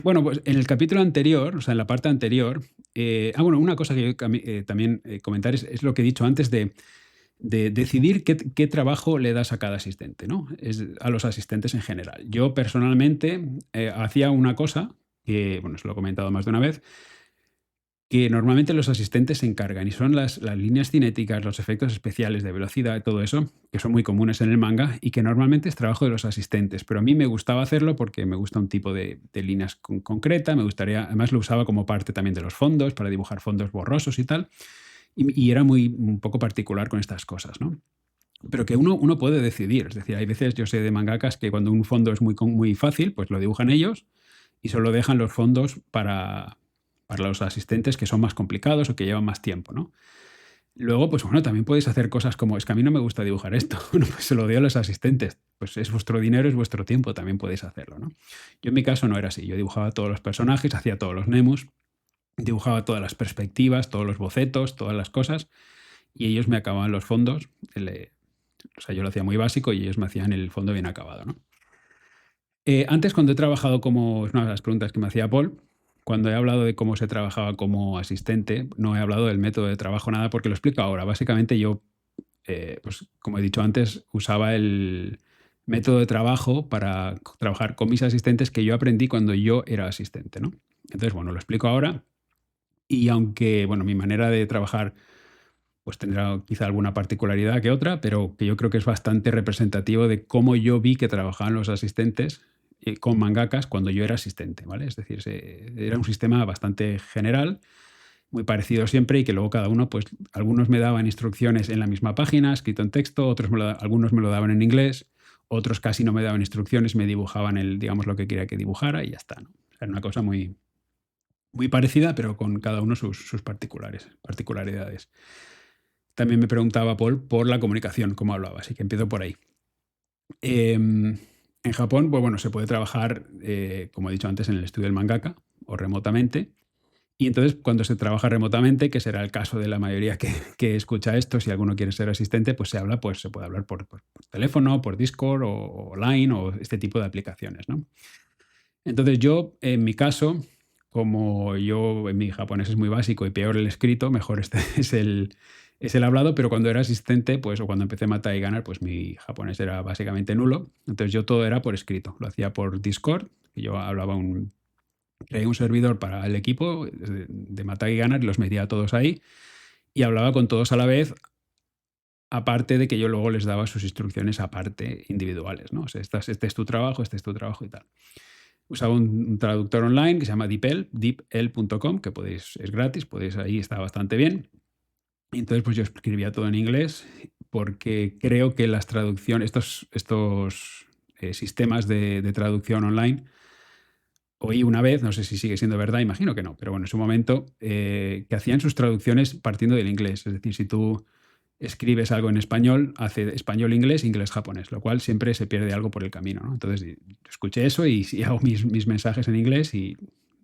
A: Bueno, pues en el capítulo anterior, o sea, en la parte anterior, Bueno, una cosa que yo también comentar es lo que he dicho antes de decidir qué trabajo le das a cada asistente, ¿no? A los asistentes en general. Yo personalmente hacía una cosa que, bueno, os lo he comentado más de una vez, que normalmente los asistentes se encargan y son las líneas cinéticas, los efectos especiales de velocidad, todo eso, que son muy comunes en el manga y que normalmente es trabajo de los asistentes. Pero a mí me gustaba hacerlo porque me gusta un tipo de líneas concreta, me gustaría, además lo usaba como parte también de los fondos, para dibujar fondos borrosos y tal, y era un poco particular con estas cosas, ¿no? Pero que uno puede decidir, es decir, hay veces, yo sé de mangakas que cuando un fondo es muy fácil, pues lo dibujan ellos y solo dejan los fondos para los asistentes que son más complicados o que llevan más tiempo, ¿no? Luego, pues bueno, también podéis hacer cosas como, es que a mí no me gusta dibujar esto, bueno, pues se lo doy a los asistentes, pues es vuestro dinero, es vuestro tiempo, también podéis hacerlo, ¿no? Yo en mi caso no era así, yo dibujaba todos los personajes, hacía todos los nemus, dibujaba todas las perspectivas, todos los bocetos, todas las cosas, y ellos me acababan los fondos, o sea, yo lo hacía muy básico y ellos me hacían el fondo bien acabado, ¿no? Antes, cuando he trabajado como, es una de las preguntas que me hacía Paul, cuando he hablado de cómo se trabajaba como asistente, no he hablado del método de trabajo, nada, porque lo explico ahora. Básicamente yo, pues como he dicho antes, usaba el método de trabajo para trabajar con mis asistentes que yo aprendí cuando yo era asistente, ¿no? Entonces, bueno, lo explico ahora y aunque, bueno, mi manera de trabajar pues tendrá quizá alguna particularidad que otra, pero que yo creo que es bastante representativo de cómo yo vi que trabajaban los asistentes con mangakas cuando yo era asistente, ¿vale? Es decir, era un sistema bastante general, muy parecido siempre y que luego cada uno, pues algunos me daban instrucciones en la misma página, escrito en texto, algunos me lo daban en inglés, otros casi no me daban instrucciones, me dibujaban digamos, lo que quería que dibujara y ya está, ¿no? Era una cosa muy parecida, pero con cada uno sus particularidades. También me preguntaba Paul por la comunicación, cómo hablaba, así que empiezo por ahí. En Japón, pues bueno, se puede trabajar, como he dicho antes, en el estudio del mangaka o remotamente. Y entonces, cuando se trabaja remotamente, que será el caso de la mayoría que escucha esto, si alguno quiere ser asistente, pues se puede hablar por teléfono, por Discord o Line o este tipo de aplicaciones, ¿no? Entonces yo, en mi caso, como yo en mi japonés es muy básico y peor el escrito, mejor este es el hablado, pero cuando era asistente, pues, o cuando empecé Matai Ganar, pues mi japonés era básicamente nulo. Entonces yo todo era por escrito. Lo hacía por Discord, y yo creé un servidor para el equipo de Matai Ganar y los metía a todos ahí y hablaba con todos a la vez, aparte de que yo luego les daba sus instrucciones aparte, individuales, ¿no? O sea, este es tu trabajo, este es tu trabajo y tal. Usaba un traductor online que se llama DeepL, deepl.com, que es gratis, ahí está bastante bien. Y entonces, pues yo escribía todo en inglés porque creo que las traducciones, estos sistemas de traducción online, oí una vez, no sé si sigue siendo verdad, imagino que no, pero bueno, en su momento, que hacían sus traducciones partiendo del inglés. Es decir, si tú escribes algo en español, hace español-inglés, inglés-japonés, lo cual siempre se pierde algo por el camino, ¿no? Entonces, escuché eso y hago mis mensajes en inglés y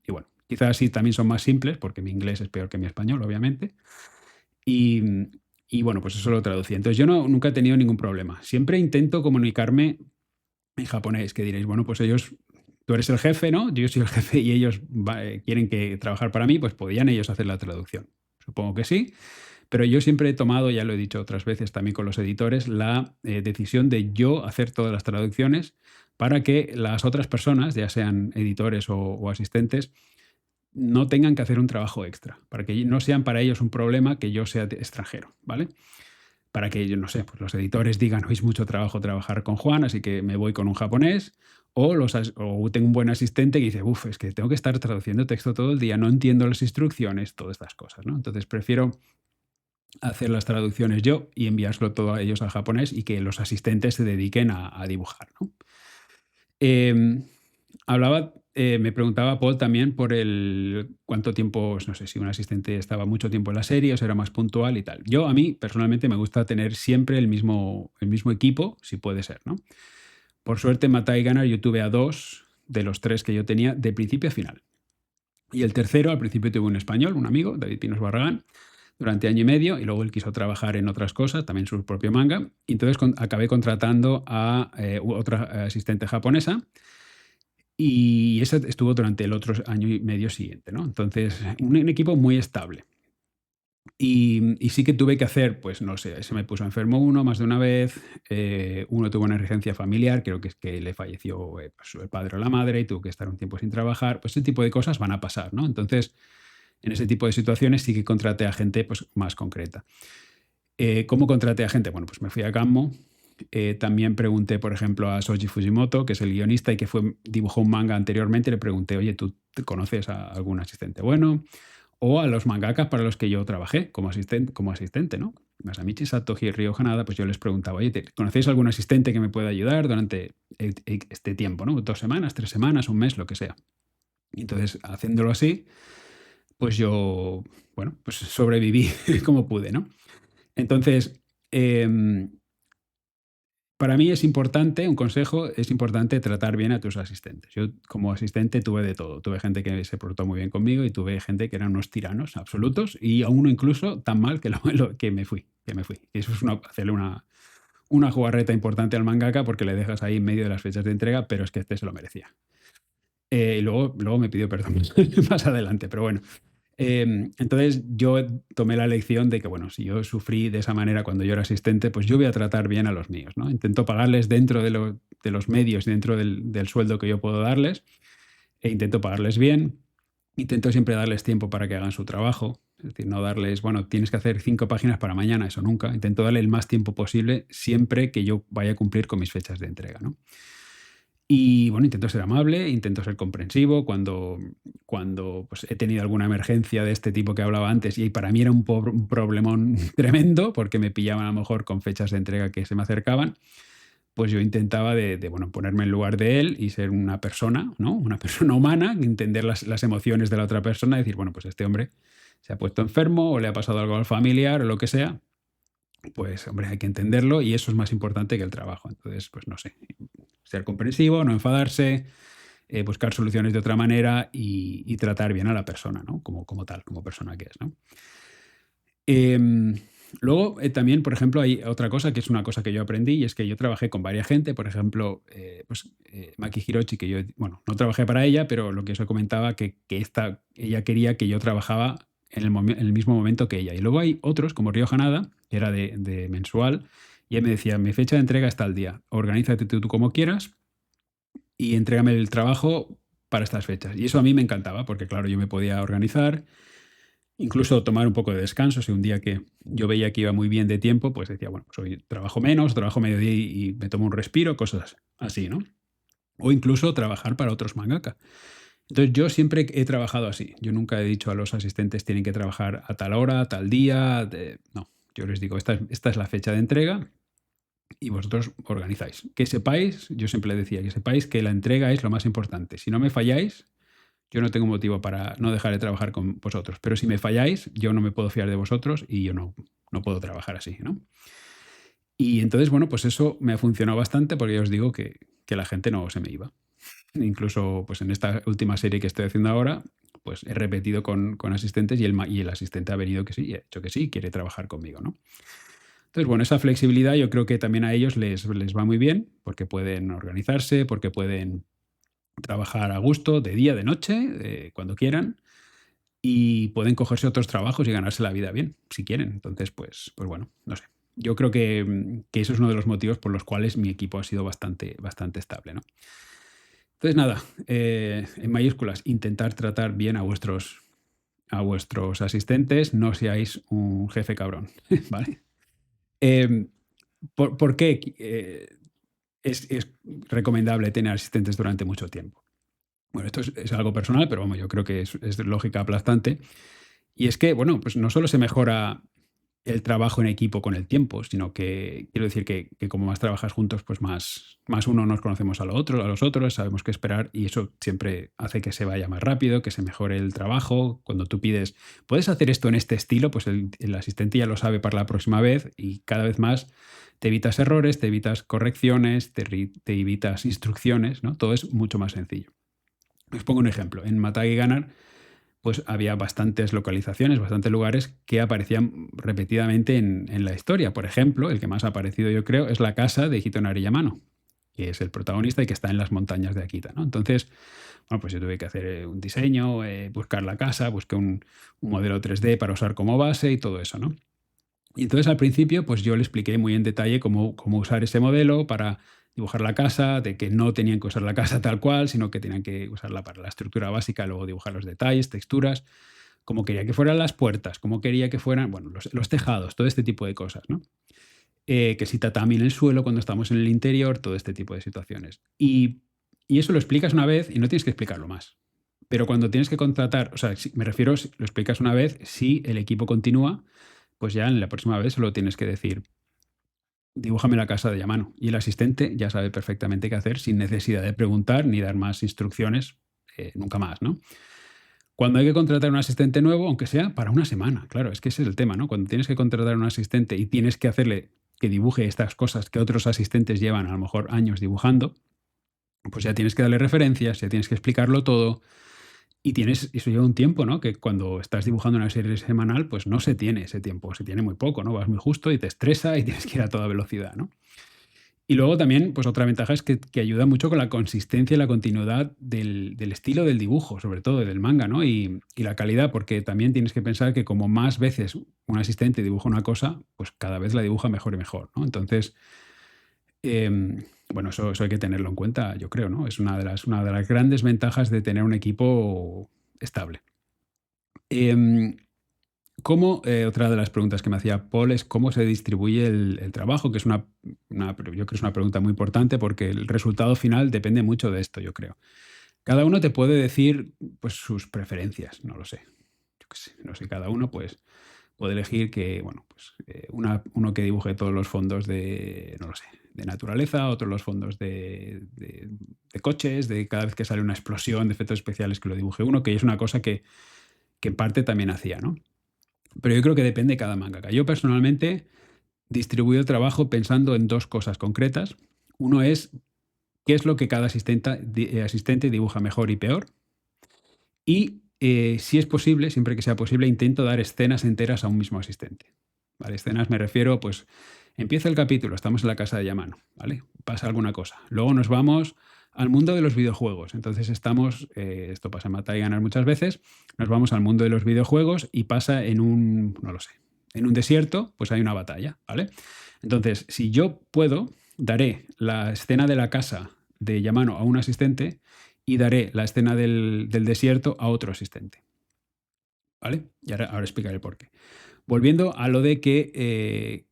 A: bueno, quizás sí también son más simples, porque mi inglés es peor que mi español, obviamente. Y, y bueno, pues eso lo traducí. Entonces, yo nunca he tenido ningún problema. Siempre intento comunicarme en japonés, que diréis, bueno, pues tú eres el jefe, ¿no? Yo soy el jefe y ellos quieren trabajar para mí, pues podían ellos hacer la traducción. Supongo que sí. Pero yo siempre he tomado, ya lo he dicho otras veces también con los editores, la decisión de yo hacer todas las traducciones para que las otras personas, ya sean editores o asistentes, no tengan que hacer un trabajo extra, para que no sean para ellos un problema que yo sea extranjero, ¿vale? Para que ellos, no sé, pues los editores digan, hoy es mucho trabajo trabajar con Juan, así que me voy con un japonés, o tengo un buen asistente que dice, uff, es que tengo que estar traduciendo texto todo el día, no entiendo las instrucciones, todas estas cosas, ¿no? Entonces prefiero hacer las traducciones yo y enviárselo todo a ellos al japonés y que los asistentes se dediquen a dibujar, ¿no? Em, me preguntaba Paul también por cuánto tiempo, no sé si un asistente estaba mucho tiempo en la serie o si era más puntual y tal. A mí personalmente me gusta tener siempre el mismo equipo, si puede ser, ¿no? Por suerte en Matai Ganar yo tuve a 2 de los 3 que yo tenía de principio a final. Y el tercero, al principio tuve un español, un amigo, David Pinos Barragán, durante año y medio, y luego él quiso trabajar en otras cosas, también su propio manga, y entonces acabé contratando a otra asistente japonesa, Y eso estuvo durante el otro año y medio siguiente, ¿no? Entonces, un equipo muy estable. Y sí que tuve que hacer, pues no sé, se me puso enfermo uno más de una vez, uno tuvo una emergencia familiar, creo que es que le falleció pues, el padre o la madre y tuvo que estar un tiempo sin trabajar, pues ese tipo de cosas van a pasar, ¿no? Entonces, en ese tipo de situaciones sí que contraté a gente pues, más concreta. ¿Cómo contraté a gente? Bueno, pues me fui a Gammo. También pregunté, por ejemplo, a Shoji Fujimoto, que es el guionista y que dibujó un manga anteriormente. Le pregunté, oye, ¿tú te conoces a algún asistente bueno? O a los mangakas para los que yo trabajé como asistente, ¿no? Masamichi Sato y Ryo Hanada, pues yo les preguntaba, oye, ¿conocéis algún asistente que me pueda ayudar durante este tiempo, ¿no? 2 semanas, 3 semanas, un mes, lo que sea. Y entonces, haciéndolo así, pues yo, bueno, pues sobreviví como pude, ¿no? Entonces, em, para mí es importante, un consejo, es importante tratar bien a tus asistentes. Yo como asistente tuve de todo. Tuve gente que se portó muy bien conmigo y tuve gente que eran unos tiranos absolutos y a uno incluso tan mal que, que me fui. Eso es hacerle una jugarreta importante al mangaka porque le dejas ahí en medio de las fechas de entrega, pero es que este se lo merecía. Y luego me pidió perdón más adelante, pero bueno. Entonces yo tomé la lección de que, bueno, si yo sufrí de esa manera cuando yo era asistente, pues yo voy a tratar bien a los míos, ¿no? Intento pagarles dentro de los medios, dentro del sueldo que yo puedo darles, e intento pagarles bien. Intento siempre darles tiempo para que hagan su trabajo, es decir, no darles, bueno, tienes que hacer 5 páginas para mañana, eso nunca. Intento darle el más tiempo posible siempre que yo vaya a cumplir con mis fechas de entrega, ¿no? Y bueno, intento ser amable, intento ser comprensivo cuando pues, he tenido alguna emergencia de este tipo que hablaba antes y para mí era un problemón tremendo porque me pillaban a lo mejor con fechas de entrega que se me acercaban, pues yo intentaba bueno, ponerme en lugar de él y ser una persona, ¿no? Una persona humana, entender las emociones de la otra persona, decir, bueno, pues este hombre se ha puesto enfermo o le ha pasado algo al familiar o lo que sea, pues hombre, hay que entenderlo y eso es más importante que el trabajo. Entonces, pues no sé, ser comprensivo, no enfadarse, buscar soluciones de otra manera y tratar bien a la persona, ¿no? Como tal, como persona que es, ¿no? Em, Luego, también, por ejemplo, hay otra cosa que es una cosa que yo aprendí y es que yo trabajé con varias gente, por ejemplo, Maki Hirochi, que yo, bueno, no trabajé para ella, pero lo que os comentaba, ella quería que yo trabajaba en el mismo momento que ella. Y luego hay otros, como Ryo Hanada, que era de mensual, y él me decía, mi fecha de entrega está al día, organízate tú como quieras y entrégame el trabajo para estas fechas. Y eso a mí me encantaba, porque claro, yo me podía organizar, incluso tomar un poco de descanso. Si un día que yo veía que iba muy bien de tiempo, pues decía, bueno, pues hoy trabajo menos, trabajo mediodía y me tomo un respiro, cosas así, ¿no? O incluso trabajar para otros mangaka. Entonces yo siempre he trabajado así. Yo nunca he dicho a los asistentes tienen que trabajar a tal hora, a tal día. No, yo les digo, esta es la fecha de entrega y vosotros organizáis. Que sepáis, yo siempre le decía, que sepáis que la entrega es lo más importante. Si no me falláis, yo no tengo motivo para no dejar de trabajar con vosotros. Pero si me falláis, yo no me puedo fiar de vosotros y yo no puedo trabajar así, ¿no? Y entonces, bueno, pues eso me ha funcionado bastante porque ya os digo que la gente no se me iba. Incluso pues en esta última serie que estoy haciendo ahora, pues he repetido con asistentes y el asistente ha venido que sí, y ha dicho que sí, quiere trabajar conmigo, ¿no? Entonces, bueno, esa flexibilidad yo creo que también a ellos les va muy bien porque pueden organizarse, porque pueden trabajar a gusto, de día, de noche, cuando quieran, y pueden cogerse otros trabajos y ganarse la vida bien, si quieren. Entonces, pues bueno, no sé. Yo creo que eso es uno de los motivos por los cuales mi equipo ha sido bastante estable, ¿no? Entonces, nada, en mayúsculas, intentar tratar bien a vuestros asistentes, no seáis un jefe cabrón, ¿vale? Em, ¿por qué es recomendable tener asistentes durante mucho tiempo? Bueno, esto es algo personal, pero vamos, yo creo que es de lógica aplastante. Y es que, bueno, pues no solo se mejora el trabajo en equipo con el tiempo, sino que quiero decir que como más trabajas juntos, pues más uno nos conocemos a los otros, sabemos qué esperar y eso siempre hace que se vaya más rápido, que se mejore el trabajo. Cuando tú pides, ¿puedes hacer esto en este estilo? Pues el asistente ya lo sabe para la próxima vez y cada vez más te evitas errores, te evitas correcciones, te evitas instrucciones, ¿no? Todo es mucho más sencillo. Os pongo un ejemplo. En Matar y Ganar, pues había bastantes localizaciones, bastantes lugares que aparecían repetidamente en la historia. Por ejemplo, el que más ha aparecido yo creo es la casa de Hitonari Yamano. que es el protagonista y que está en las montañas de Akita, ¿no? Entonces, bueno, pues yo tuve que hacer un diseño, buscar la casa, busqué un modelo 3D para usar como base y todo eso, ¿no? Y entonces al principio, pues yo le expliqué muy en detalle cómo usar ese modelo para dibujar la casa, de que no tenían que usar la casa tal cual, sino que tenían que usarla para la estructura básica, luego dibujar los detalles, texturas, cómo quería que fueran las puertas, cómo quería que fueran, bueno, los tejados, todo este tipo de cosas, ¿no? Que si tatami en el suelo cuando estamos en el interior, todo este tipo de situaciones. Y eso lo explicas una vez y no tienes que explicarlo más. Pero cuando tienes que contratar, o sea, me refiero, si lo explicas una vez, si el equipo continúa, pues ya en la próxima vez solo tienes que decir, dibújame la casa de Yamano. Y el asistente ya sabe perfectamente qué hacer sin necesidad de preguntar ni dar más instrucciones, nunca más, ¿no? Cuando hay que contratar un asistente nuevo, aunque sea para una semana, claro, es que ese es el tema, ¿no? Cuando tienes que contratar un asistente y tienes que hacerle que dibuje estas cosas que otros asistentes llevan a lo mejor años dibujando, pues ya tienes que darle referencias, ya tienes que explicarlo todo y eso lleva un tiempo, ¿no? Que cuando estás dibujando una serie semanal, pues no se tiene ese tiempo, se tiene muy poco, ¿no? Vas muy justo y te estresa y tienes que ir a toda velocidad, ¿no? Y luego también, pues otra ventaja es que ayuda mucho con la consistencia y la continuidad del estilo del dibujo, sobre todo del manga, ¿no? Y la calidad, porque también tienes que pensar que como más veces un asistente dibuja una cosa, pues cada vez la dibuja mejor y mejor, ¿no? Entonces, bueno, eso hay que tenerlo en cuenta, yo creo, ¿no? Es una de las grandes ventajas de tener un equipo estable. Em, otra de las preguntas que me hacía Paul es cómo se distribuye el trabajo, que es yo creo que es una pregunta muy importante porque el resultado final depende mucho de esto, yo creo. Cada uno te puede decir pues, sus preferencias, no lo sé. Yo qué sé, no sé, cada uno pues, puede elegir que, bueno, pues uno que dibuje todos los fondos de, no lo sé, de naturaleza, otro los fondos de coches, de cada vez que sale una explosión, de efectos especiales que lo dibuje uno, que es una cosa que en parte también hacía, ¿no? Pero yo creo que depende de cada mangaka. Yo personalmente distribuyo el trabajo pensando en dos cosas concretas. Uno es qué es lo que cada asistente dibuja mejor y peor. Y si es posible, siempre que sea posible, intento dar escenas enteras a un mismo asistente. ¿Vale? Escenas me refiero, pues empieza el capítulo, estamos en la casa de Yamano, ¿vale? Pasa alguna cosa. Luego nos vamos al mundo de los videojuegos. Entonces esto pasa en Matai Ganar muchas veces, nos vamos al mundo de los videojuegos y pasa no lo sé, en un desierto, pues hay una batalla, ¿vale? Entonces, si yo puedo, daré la escena de la casa de Yamano a un asistente y daré la escena del desierto a otro asistente, ¿vale? Y ahora explicaré por qué. Volviendo a lo de que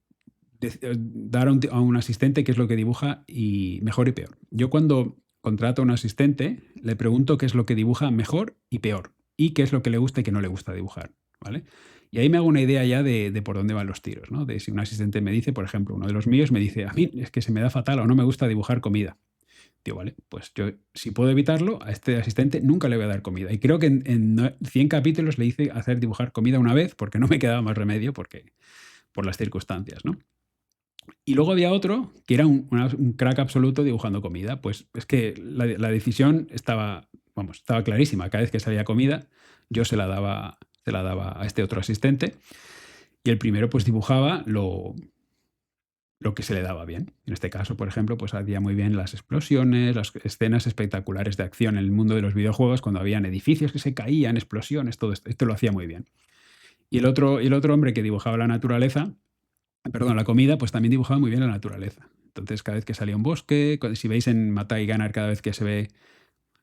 A: dar a un asistente qué es lo que dibuja y mejor y peor. Yo cuando contrato a un asistente le pregunto qué es lo que dibuja mejor y peor y qué es lo que le gusta y que no le gusta dibujar, ¿vale? Y ahí me hago una idea ya de por dónde van los tiros, ¿no? De si un asistente me dice, por ejemplo, uno de los míos me dice, a mí es que se me da fatal o no me gusta dibujar comida. Digo, vale, pues yo, si puedo evitarlo, a este asistente nunca le voy a dar comida. Y creo que en 100 capítulos le hice hacer dibujar comida una vez porque no me quedaba más remedio por las circunstancias, ¿no? Y luego había otro que era un crack absoluto dibujando comida. Pues es que la decisión estaba clarísima. Cada vez que salía comida, yo se la daba a este otro asistente. Y el primero pues dibujaba lo que se le daba bien. En este caso, por ejemplo, pues hacía muy bien las explosiones, las escenas espectaculares de acción en el mundo de los videojuegos, cuando habían edificios que se caían, explosiones, todo esto lo hacía muy bien. Y el otro hombre que dibujaba la naturaleza, perdón, la comida, pues también dibujaba muy bien la naturaleza. Entonces, cada vez que salía un bosque, si veis en Matai Ganar, cada vez que se ve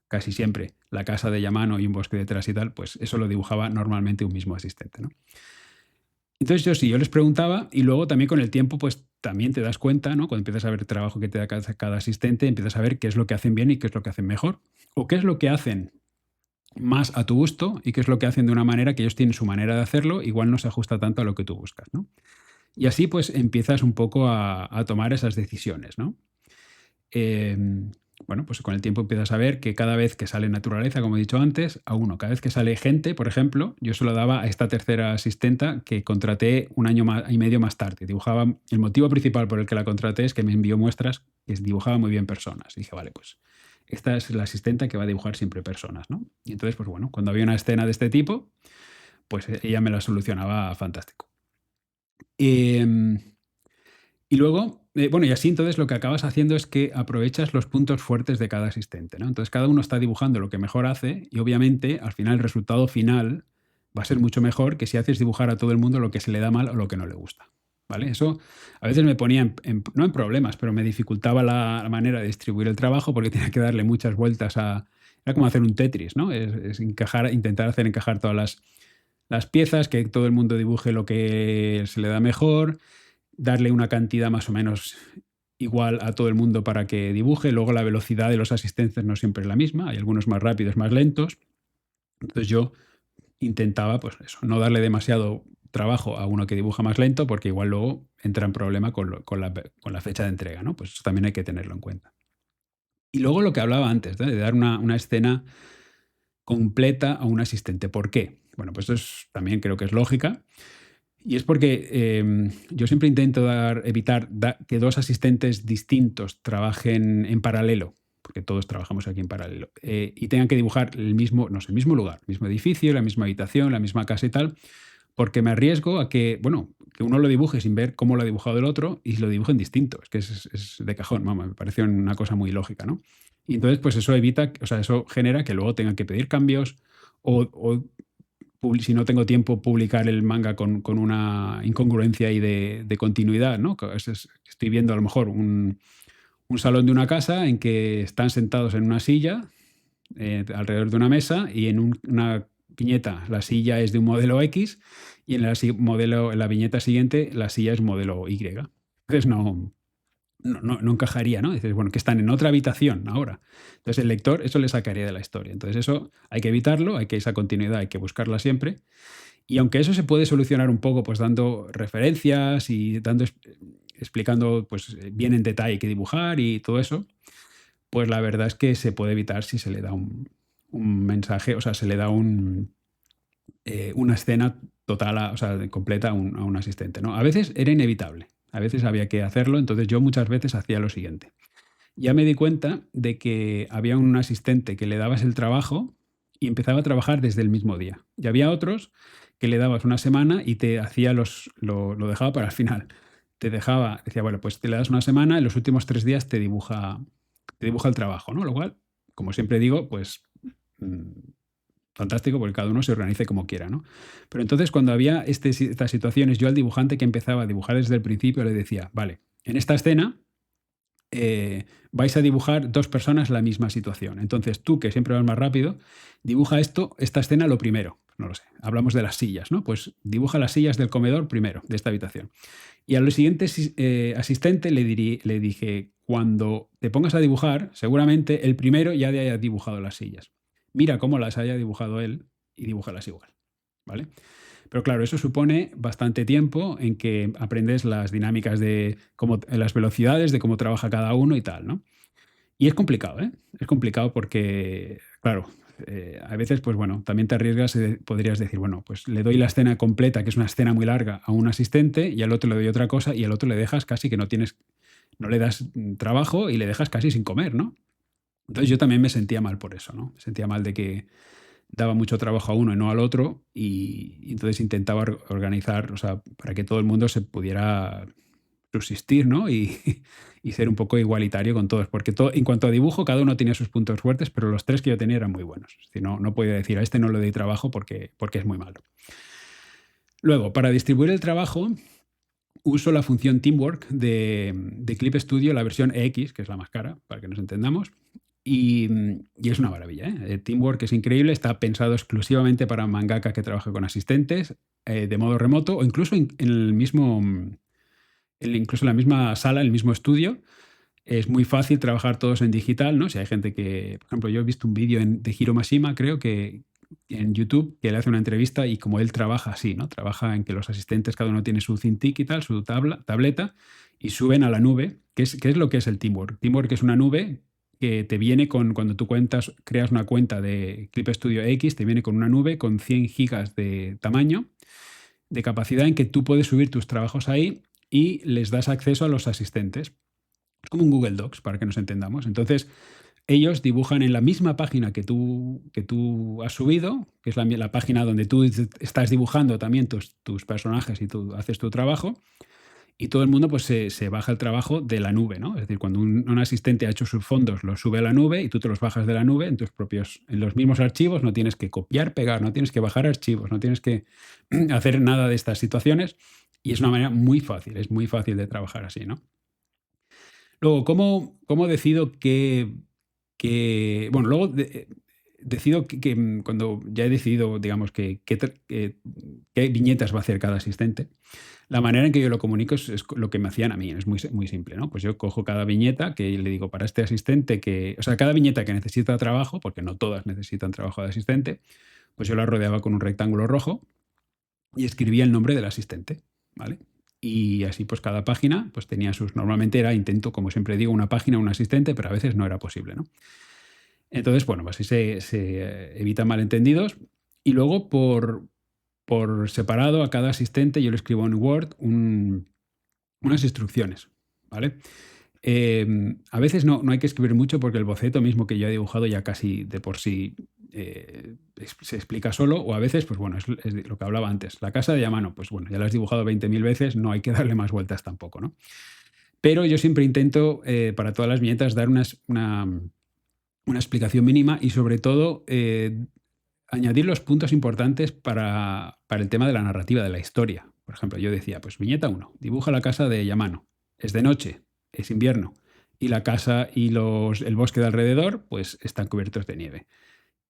A: casi siempre la casa de Yamano y un bosque detrás y tal, pues eso lo dibujaba normalmente un mismo asistente, ¿no? Entonces yo les preguntaba y luego también con el tiempo pues también te das cuenta, ¿no? Cuando empiezas a ver el trabajo que te da cada asistente, empiezas a ver qué es lo que hacen bien y qué es lo que hacen mejor. O qué es lo que hacen más a tu gusto y qué es lo que hacen de una manera que ellos tienen su manera de hacerlo, igual no se ajusta tanto a lo que tú buscas, ¿no? Y así pues empiezas un poco a tomar esas decisiones, ¿no? Bueno, pues con el tiempo empiezas a ver que cada vez que sale naturaleza, como he dicho antes, a uno. Cada vez que sale gente, por ejemplo, yo se lo daba a esta tercera asistenta que contraté un año y medio más tarde. Dibujaba, el motivo principal por el que la contraté es que me envió muestras que dibujaba muy bien personas. Y dije, vale, pues esta es la asistenta que va a dibujar siempre personas, ¿no? Y entonces, pues bueno, cuando había una escena de este tipo, pues ella me la solucionaba fantástico. Y luego, Bueno, y así entonces lo que acabas haciendo es que aprovechas los puntos fuertes de cada asistente, ¿no? Entonces cada uno está dibujando lo que mejor hace y obviamente al final el resultado final va a ser mucho mejor que si haces dibujar a todo el mundo lo que se le da mal o lo que no le gusta, ¿vale? Eso a veces me ponía no en problemas, pero me dificultaba la manera de distribuir el trabajo porque tenía que darle muchas vueltas a... Era como hacer un Tetris, ¿no? Es intentar hacer encajar todas las piezas, que todo el mundo dibuje lo que se le da mejor, darle una cantidad más o menos igual a todo el mundo para que dibuje. Luego la velocidad de los asistentes no siempre es la misma, hay algunos más rápidos, más lentos. Entonces yo intentaba, pues eso, no darle demasiado trabajo a uno que dibuja más lento porque igual luego entra en problema con la fecha de entrega, ¿no? Pues eso también hay que tenerlo en cuenta. Y luego lo que hablaba antes, ¿no? De dar una escena completa a un asistente. ¿Por qué? Bueno, pues eso también creo que es lógica. Y es porque yo siempre intento evitar que dos asistentes distintos trabajen en paralelo, porque todos trabajamos aquí en paralelo, y tengan que dibujar el mismo, no sé, el mismo lugar, el mismo edificio, la misma habitación, la misma casa y tal, porque me arriesgo a que, bueno, que uno lo dibuje sin ver cómo lo ha dibujado el otro y lo dibujen distinto. Es que es de cajón, vamos, me parece una cosa muy lógica, ¿no? Y entonces, pues eso evita, o sea, eso genera que luego tengan que pedir cambios o si no tengo tiempo, publicar el manga con una incongruencia ahí de continuidad, ¿no? Estoy viendo a lo mejor un salón de una casa en que están sentados en una silla alrededor de una mesa y en una viñeta la silla es de un modelo X y en la viñeta siguiente la silla es modelo Y. Entonces no encajaría, ¿no? Dices, bueno, que están en otra habitación ahora. Entonces el lector eso le sacaría de la historia. Entonces eso hay que evitarlo, esa continuidad hay que buscarla siempre. Y aunque eso se puede solucionar un poco pues dando referencias y explicando pues bien en detalle qué dibujar y todo eso, pues la verdad es que se puede evitar si se le da un mensaje, o sea, se le da una escena total, o sea, completa a un asistente, ¿no? A veces era inevitable, a veces había que hacerlo, entonces yo muchas veces hacía lo siguiente. Ya me di cuenta de que había un asistente que le dabas el trabajo y empezaba a trabajar desde el mismo día. Y había otros que le dabas una semana y te hacía lo dejaba para el final. Decía, bueno, pues te le das una semana, en los últimos 3 días te dibuja el trabajo, ¿no? Lo cual, como siempre digo, pues mm, fantástico porque cada uno se organice como quiera, ¿no? Pero entonces cuando había estas situaciones, yo al dibujante que empezaba a dibujar desde el principio le decía, vale, en esta escena vais a dibujar dos personas la misma situación. Entonces tú, que siempre vas más rápido, dibuja esta escena lo primero. No lo sé, hablamos de las sillas, ¿no? Pues dibuja las sillas del comedor primero, de esta habitación. Y a los siguientes asistente le dije, cuando te pongas a dibujar, seguramente el primero ya te haya dibujado las sillas. Mira cómo las haya dibujado él y dibújalas igual, ¿vale? Pero claro, eso supone bastante tiempo en que aprendes las dinámicas de las velocidades, de cómo trabaja cada uno y tal, ¿no? Y es complicado, ¿eh? Es complicado porque, claro, a veces, pues bueno, también te arriesgas, podrías decir, bueno, pues le doy la escena completa, que es una escena muy larga, a un asistente y al otro le doy otra cosa y al otro le dejas casi que no le das trabajo y le dejas casi sin comer, ¿no? Entonces yo también me sentía mal por eso, ¿no? Me sentía mal de que daba mucho trabajo a uno y no al otro y entonces intentaba organizar, o sea, para que todo el mundo se pudiera subsistir, ¿no? Y ser un poco igualitario con todos, porque en cuanto a dibujo, cada uno tenía sus puntos fuertes, pero los tres que yo tenía eran muy buenos. Es decir, no podía decir a este no le doy trabajo porque es muy malo. Luego, para distribuir el trabajo, uso la función Teamwork de Clip Studio, la versión EX, que es la más cara, para que nos entendamos. Y es una maravilla, ¿eh? Teamwork es increíble, está pensado exclusivamente para mangaka que trabaja con asistentes de modo remoto o incluso incluso en la misma sala, en el mismo estudio. Es muy fácil trabajar todos en digital, ¿no? Si hay gente que, por ejemplo, yo he visto un vídeo de Hiro Mashima, creo que en YouTube, que le hace una entrevista y como él trabaja así, ¿no? Trabaja en que los asistentes, cada uno tiene su Cintiq y tal, su tableta, y suben a la nube, ¿qué es lo que es el Teamwork? Teamwork es una nube que te viene cuando tú creas una cuenta de Clip Studio X, te viene con una nube con 100 gigas de tamaño, de capacidad en que tú puedes subir tus trabajos ahí y les das acceso a los asistentes. Es como un Google Docs, para que nos entendamos. Entonces, ellos dibujan en la misma página que tú has subido, que es la página donde tú estás dibujando también tus personajes y tú haces tu trabajo, y todo el mundo pues se baja el trabajo de la nube, ¿no? Es decir, cuando un asistente ha hecho sus fondos, los sube a la nube y tú te los bajas de la nube en los mismos archivos, no tienes que copiar, pegar, no tienes que bajar archivos, no tienes que hacer nada de estas situaciones y es una manera muy fácil, es muy fácil de trabajar así, ¿no? Luego, ¿cómo decido bueno, luego decido cuando ya he decidido, digamos, qué viñetas va a hacer cada asistente, la manera en que yo lo comunico es lo que me hacían a mí, es muy simple, ¿no? Pues yo cojo cada viñeta que le digo para este asistente o sea, cada viñeta que necesita trabajo, porque no todas necesitan trabajo de asistente, pues yo la rodeaba con un rectángulo rojo y escribía el nombre del asistente, ¿vale? Y así pues cada página pues tenía normalmente intento, como siempre digo, una página, un asistente, pero a veces no era posible, ¿no? Entonces, bueno, pues así se evitan malentendidos. Y luego por separado a cada asistente yo le escribo en Word unas instrucciones, ¿vale? A veces no hay que escribir mucho porque el boceto mismo que yo he dibujado ya casi de por sí se explica solo, o a veces, pues bueno, es lo que hablaba antes. La casa de Yamano, pues bueno, ya la has dibujado 20.000 veces, no hay que darle más vueltas tampoco, ¿no? Pero yo siempre intento, para todas las viñetas, dar una explicación mínima y sobre todo añadir los puntos importantes para el tema de la narrativa, de la historia. Por ejemplo, yo decía, pues viñeta 1, dibuja la casa de Yamano. Es de noche, es invierno, y la casa y el bosque de alrededor pues están cubiertos de nieve.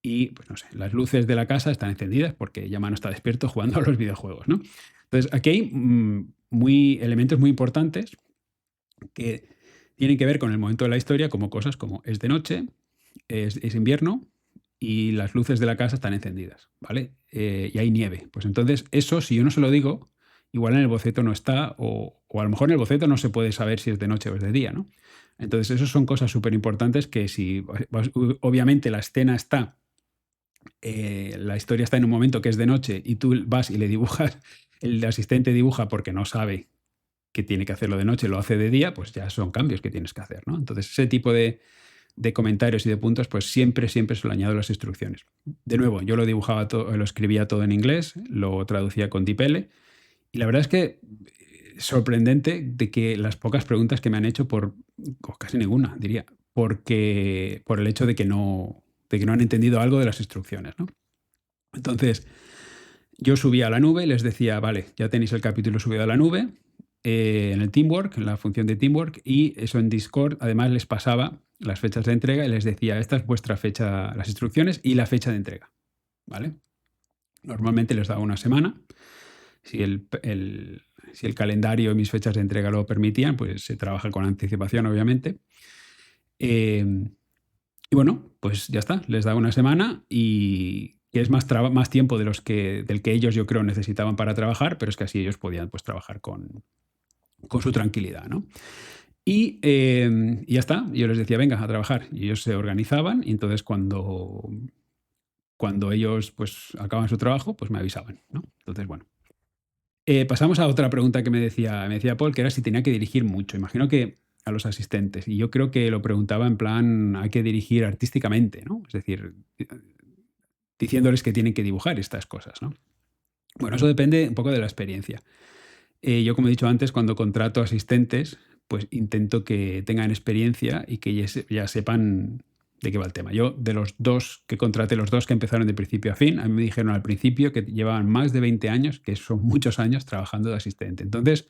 A: Y, pues no sé, las luces de la casa están encendidas porque Yamano está despierto jugando a los videojuegos, ¿no? Entonces, aquí hay elementos muy importantes que tienen que ver con el momento de la historia, como cosas como es de noche, es invierno y las luces de la casa están encendidas, ¿vale? Y hay nieve. Pues entonces, eso, si yo no se lo digo, igual en el boceto no está, o a lo mejor en el boceto no se puede saber si es de noche o es de día, ¿no? Entonces, eso son cosas súper importantes que obviamente la escena está, la historia está en un momento que es de noche y tú vas y le dibujas, el asistente dibuja porque no sabe que tiene que hacerlo de noche, lo hace de día, pues ya son cambios que tienes que hacer, ¿no? Entonces, ese tipo de comentarios y de puntos, pues siempre se lo añado a las instrucciones. De nuevo, yo lo dibujaba todo, lo escribía todo en inglés, lo traducía con DeepL y la verdad es que sorprendente de que las pocas preguntas que me han hecho o casi ninguna, diría, por el hecho de que no han entendido algo de las instrucciones, ¿no? Entonces, yo subía a la nube y les decía, vale, ya tenéis el capítulo subido a la nube, en el Teamwork, en la función de Teamwork, y eso en Discord, además les pasaba las fechas de entrega y les decía, esta es vuestra fecha, las instrucciones y la fecha de entrega, ¿vale? Normalmente les daba una semana. Si el calendario y mis fechas de entrega lo permitían, pues se trabaja con anticipación, obviamente. Y bueno, pues ya está, les daba una semana y es más tiempo del que ellos, yo creo, necesitaban para trabajar, pero es que así ellos podían pues trabajar con su tranquilidad, ¿no? Y ya está, yo les decía, venga, a trabajar. Y ellos se organizaban y entonces cuando ellos pues acaban su trabajo, pues me avisaban, ¿no? Entonces, bueno. Pasamos a otra pregunta que me decía Paul, que era si tenía que dirigir mucho. Imagino que a los asistentes. Y yo creo que lo preguntaba en plan, hay que dirigir artísticamente, ¿no? Es decir, diciéndoles que tienen que dibujar estas cosas, ¿no? Bueno, eso depende un poco de la experiencia. Yo, como he dicho antes, cuando contrato asistentes, pues intento que tengan experiencia y que ya sepan de qué va el tema. Yo, de los dos que contraté, los dos que empezaron de principio a fin, a mí me dijeron al principio que llevaban más de 20 años, que son muchos años trabajando de asistente. Entonces,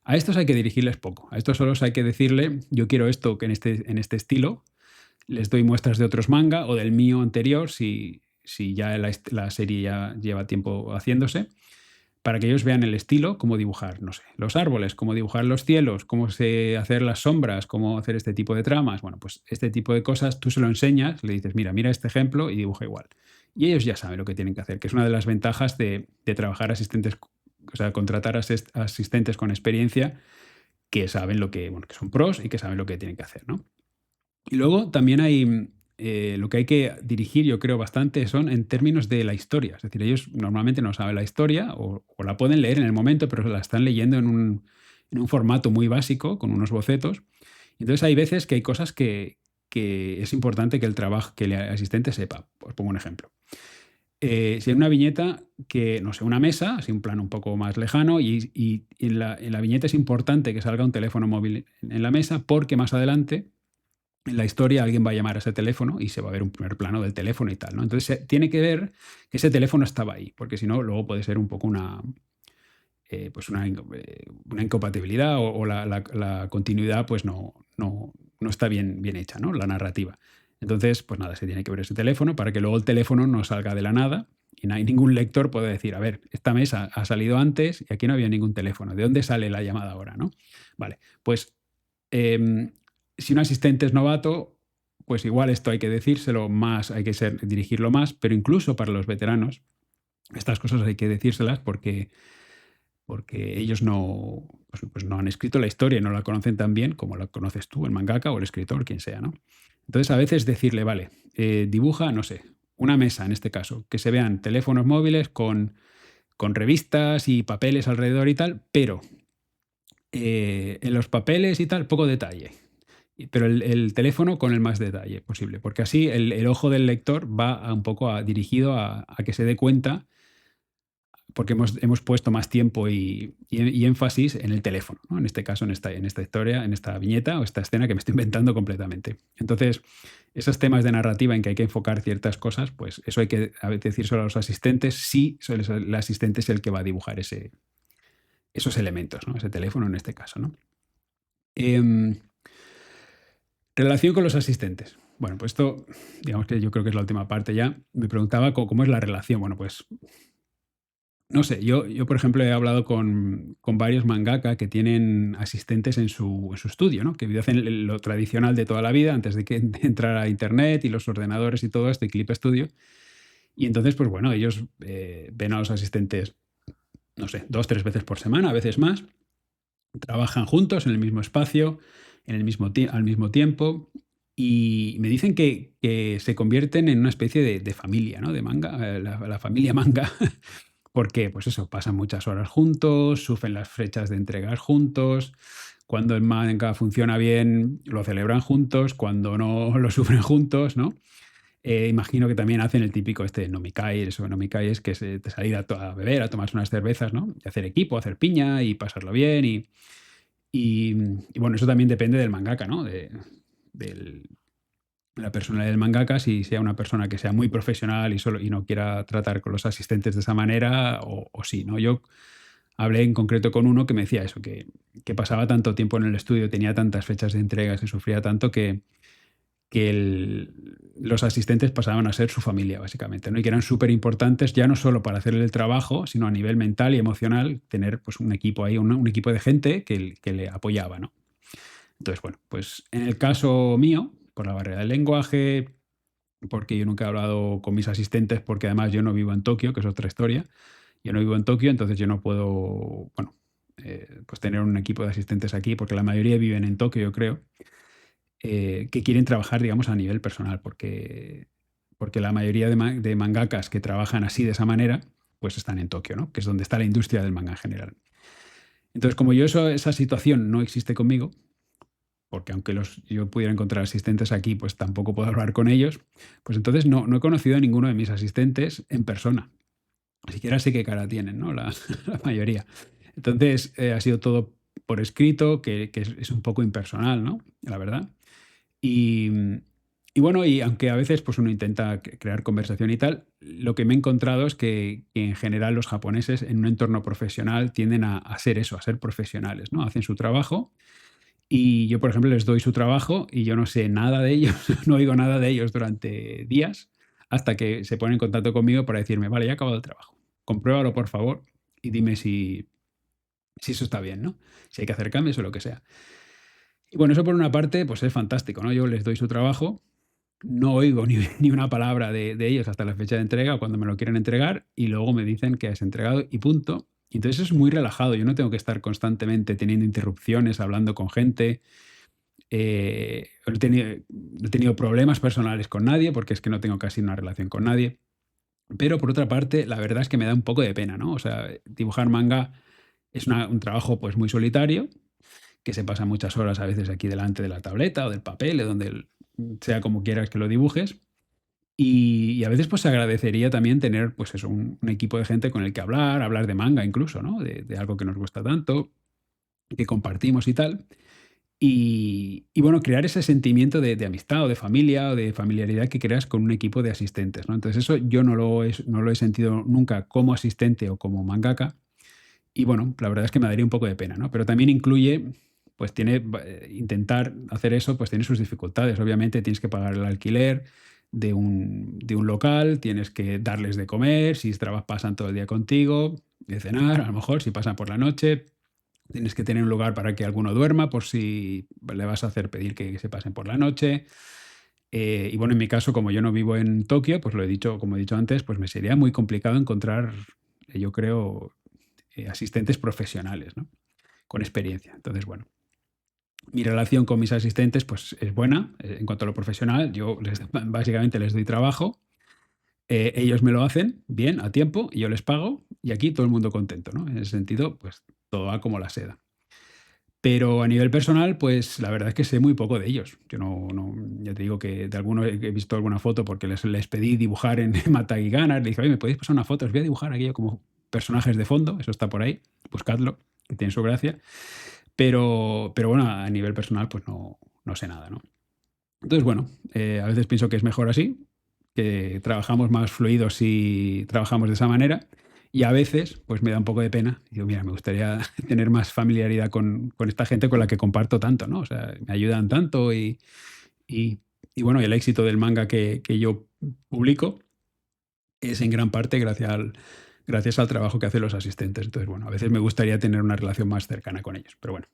A: a estos hay que dirigirles poco. A estos solo hay que decirle, yo quiero esto que en este estilo. Les doy muestras de otros manga o del mío anterior, si ya la serie ya lleva tiempo haciéndose, para que ellos vean el estilo, cómo dibujar, no sé, los árboles, cómo dibujar los cielos, cómo hacer las sombras, cómo hacer este tipo de tramas. Bueno, pues este tipo de cosas tú se lo enseñas, le dices, mira este ejemplo y dibuja igual. Y ellos ya saben lo que tienen que hacer, que es una de las ventajas de trabajar asistentes, o sea, contratar asistentes con experiencia que saben que son pros y que saben lo que tienen que hacer, ¿no? Y luego también hay lo que hay que dirigir, yo creo, bastante son en términos de la historia. Es decir, ellos normalmente no saben la historia o la pueden leer en el momento, pero la están leyendo en un formato muy básico, con unos bocetos. Entonces hay veces que hay cosas que es importante que el asistente sepa. Os pongo un ejemplo. Si hay una viñeta que, no sé, una mesa, así un plano un poco más lejano, y en la viñeta es importante que salga un teléfono móvil en la mesa, porque más adelante en la historia alguien va a llamar a ese teléfono y se va a ver un primer plano del teléfono y tal, ¿no? Entonces tiene que ver que ese teléfono estaba ahí, porque si no, luego puede ser un poco pues una incompatibilidad, o la continuidad pues no está bien hecha, ¿no? La narrativa. Entonces, pues nada, se tiene que ver ese teléfono para que luego el teléfono no salga de la nada y no hay ningún lector puede decir, a ver, esta mesa ha salido antes y aquí no había ningún teléfono. ¿De dónde sale la llamada ahora, no? Vale, pues em, si un asistente es novato, pues igual esto hay que decírselo más, hay que dirigirlo más, pero incluso para los veteranos, estas cosas hay que decírselas porque ellos pues no han escrito la historia y no la conocen tan bien como la conoces tú, el mangaka o el escritor, quien sea, ¿no? Entonces, a veces decirle, vale, dibuja, no sé, una mesa en este caso, que se vean teléfonos móviles con revistas y papeles alrededor y tal, pero en los papeles y tal, poco detalle. Pero el teléfono con el más detalle posible, porque así el ojo del lector va un poco dirigido a que se dé cuenta porque hemos puesto más tiempo y énfasis en el teléfono, ¿no? En este caso, en esta historia, en esta viñeta o esta escena que me estoy inventando completamente. Entonces, esos temas de narrativa en que hay que enfocar ciertas cosas, pues eso hay que decírselo a los asistentes si el asistente es el que va a dibujar esos elementos, ¿no? Ese teléfono en este caso, ¿no? Em, Relación con los asistentes. Bueno, pues esto, digamos que yo creo que es la última parte ya. Me preguntaba cómo es la relación. Bueno, pues no sé, yo por ejemplo, he hablado con varios mangaka que tienen asistentes en su estudio, ¿no? Que hacen lo tradicional de toda la vida antes de que entrara Internet y los ordenadores y todo esto, y Clip Studio. Y entonces, pues bueno, ellos ven a los asistentes, no sé, 2, 3 veces por semana, a veces más. Trabajan juntos en el mismo espacio, al mismo tiempo, y me dicen que se convierten en una especie de familia, ¿no? De manga, la familia manga. Porque, pues eso, pasan muchas horas juntos, sufren las fechas de entregas juntos. Cuando el manga funciona bien, lo celebran juntos. Cuando no, lo sufren juntos, ¿no? Imagino que también hacen el típico nomikai. Eso nomikai es que de salir a beber, a tomarse unas cervezas, ¿no? Y hacer equipo, hacer piña y pasarlo bien. Y bueno, eso también depende del mangaka, ¿no? Del, la personalidad del mangaka, si sea una persona que sea muy profesional y no quiera tratar con los asistentes de esa manera, o sí, ¿no? Yo hablé en concreto con uno que me decía eso, que pasaba tanto tiempo en el estudio, tenía tantas fechas de entrega, se sufría tanto que los asistentes pasaban a ser su familia, básicamente, ¿no? Y que eran súper importantes, ya no solo para hacerle el trabajo, sino a nivel mental y emocional, tener pues, un equipo ahí, un equipo de gente que le apoyaba, ¿no? Entonces, bueno, pues en el caso mío, por la barrera del lenguaje, porque yo nunca he hablado con mis asistentes, porque además yo no vivo en Tokio, que es otra historia. Yo no vivo en Tokio, entonces yo no puedo, bueno, pues tener un equipo de asistentes aquí, porque la mayoría viven en Tokio, yo creo, que quieren trabajar, digamos, a nivel personal, porque la mayoría de mangakas que trabajan así, de esa manera, pues están en Tokio, ¿no? Que es donde está la industria del manga en general. Entonces, como esa situación no existe conmigo, porque aunque yo pudiera encontrar asistentes aquí, pues tampoco puedo hablar con ellos, pues entonces no he conocido a ninguno de mis asistentes en persona. Ni siquiera sé qué cara tienen, ¿no? La mayoría. Entonces, ha sido todo por escrito, que es un poco impersonal, ¿no? La verdad. Y, y bueno, y aunque a veces pues uno intenta crear conversación y tal, lo que me he encontrado es que en general los japoneses en un entorno profesional tienden a ser eso, a ser profesionales, ¿no? Hacen su trabajo y yo, por ejemplo, les doy su trabajo y yo no sé nada de ellos, no oigo nada de ellos durante días, hasta que se ponen en contacto conmigo para decirme, vale, ya he acabado el trabajo, compruébalo por favor y dime si eso está bien, ¿no? Si hay que hacer cambios o lo que sea. Y bueno, eso por una parte, pues es fantástico, ¿no? Yo les doy su trabajo, no oigo ni una palabra de ellos hasta la fecha de entrega o cuando me lo quieren entregar y luego me dicen que es entregado y punto. Y entonces es muy relajado, yo no tengo que estar constantemente teniendo interrupciones, hablando con gente. No he tenido problemas personales con nadie porque es que no tengo casi una relación con nadie. Pero por otra parte, la verdad es que me da un poco de pena, ¿no? O sea, dibujar manga es un trabajo pues muy solitario, que se pasa muchas horas a veces aquí delante de la tableta o del papel, o donde sea como quieras que lo dibujes. Y a veces pues se agradecería también tener pues eso, un equipo de gente con el que hablar de manga incluso, ¿no? De algo que nos gusta tanto, que compartimos y tal. Y bueno, crear ese sentimiento de amistad o de familia o de familiaridad que creas con un equipo de asistentes, ¿no? Entonces eso yo no lo he sentido nunca como asistente o como mangaka. Y bueno, la verdad es que me daría un poco de pena, ¿no? Pero también incluye, pues intentar hacer eso, pues tiene sus dificultades. Obviamente tienes que pagar el alquiler de un local, tienes que darles de comer, si pasan todo el día contigo, de cenar, a lo mejor si pasan por la noche. Tienes que tener un lugar para que alguno duerma por si le vas a hacer pedir que se pasen por la noche. Y bueno, en mi caso, como yo no vivo en Tokio, pues lo he dicho, como he dicho antes, pues me sería muy complicado encontrar, yo creo, asistentes profesionales, ¿no? Con experiencia. Entonces, bueno, mi relación con mis asistentes pues es buena en cuanto a lo profesional. Básicamente les doy trabajo, ellos me lo hacen bien, a tiempo, y yo les pago, y aquí todo el mundo contento, ¿no? En ese sentido, pues todo va como la seda. Pero a nivel personal, pues la verdad es que sé muy poco de ellos. Yo ya te digo que de algunos he visto alguna foto porque les pedí dibujar en Matagiganas. Le dije, oye, ¿me podéis pasar una foto? Os voy a dibujar aquí como personajes de fondo. Eso está por ahí. Buscadlo, que tiene su gracia. Pero bueno, a nivel personal, pues no sé nada, ¿no? Entonces, bueno, a veces pienso que es mejor así, que trabajamos más fluidos si trabajamos de esa manera. Y a veces, pues me da un poco de pena. Digo, mira, me gustaría tener más familiaridad con esta gente con la que comparto tanto, ¿no? O sea, me ayudan tanto y, y bueno, el éxito del manga que yo publico es en gran parte gracias al trabajo que hacen los asistentes. Entonces, bueno, a veces me gustaría tener una relación más cercana con ellos. Pero bueno,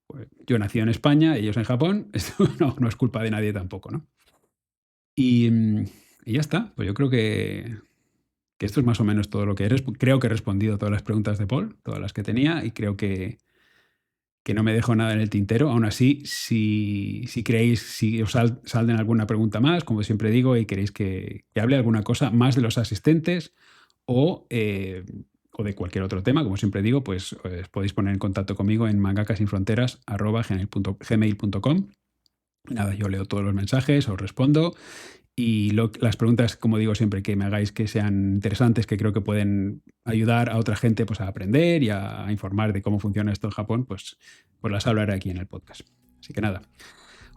A: pues yo nací en España, ellos en Japón. Esto no es culpa de nadie tampoco, ¿no? Y, y ya está. Pues yo creo que esto es más o menos todo lo que eres. Creo que he respondido todas las preguntas de Paul, todas las que tenía, y creo que no me dejo nada en el tintero. Aún así, si creéis, si os salden alguna pregunta más, como siempre digo, y queréis que hable alguna cosa más de los asistentes o de cualquier otro tema, como siempre digo, pues os podéis poner en contacto conmigo en mangakasinfronteras@gmail.com. Nada, yo leo todos los mensajes, os respondo. Y las preguntas, como digo siempre, que me hagáis que sean interesantes, que creo que pueden ayudar a otra gente pues, a aprender y a informar de cómo funciona esto en Japón, pues las hablaré aquí en el podcast. Así que nada,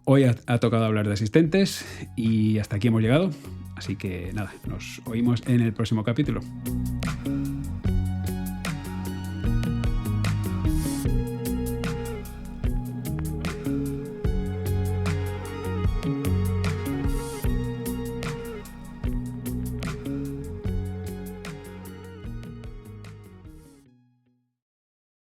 A: hoy ha tocado hablar de asistentes y hasta aquí hemos llegado. Así que nada, nos oímos en el próximo capítulo.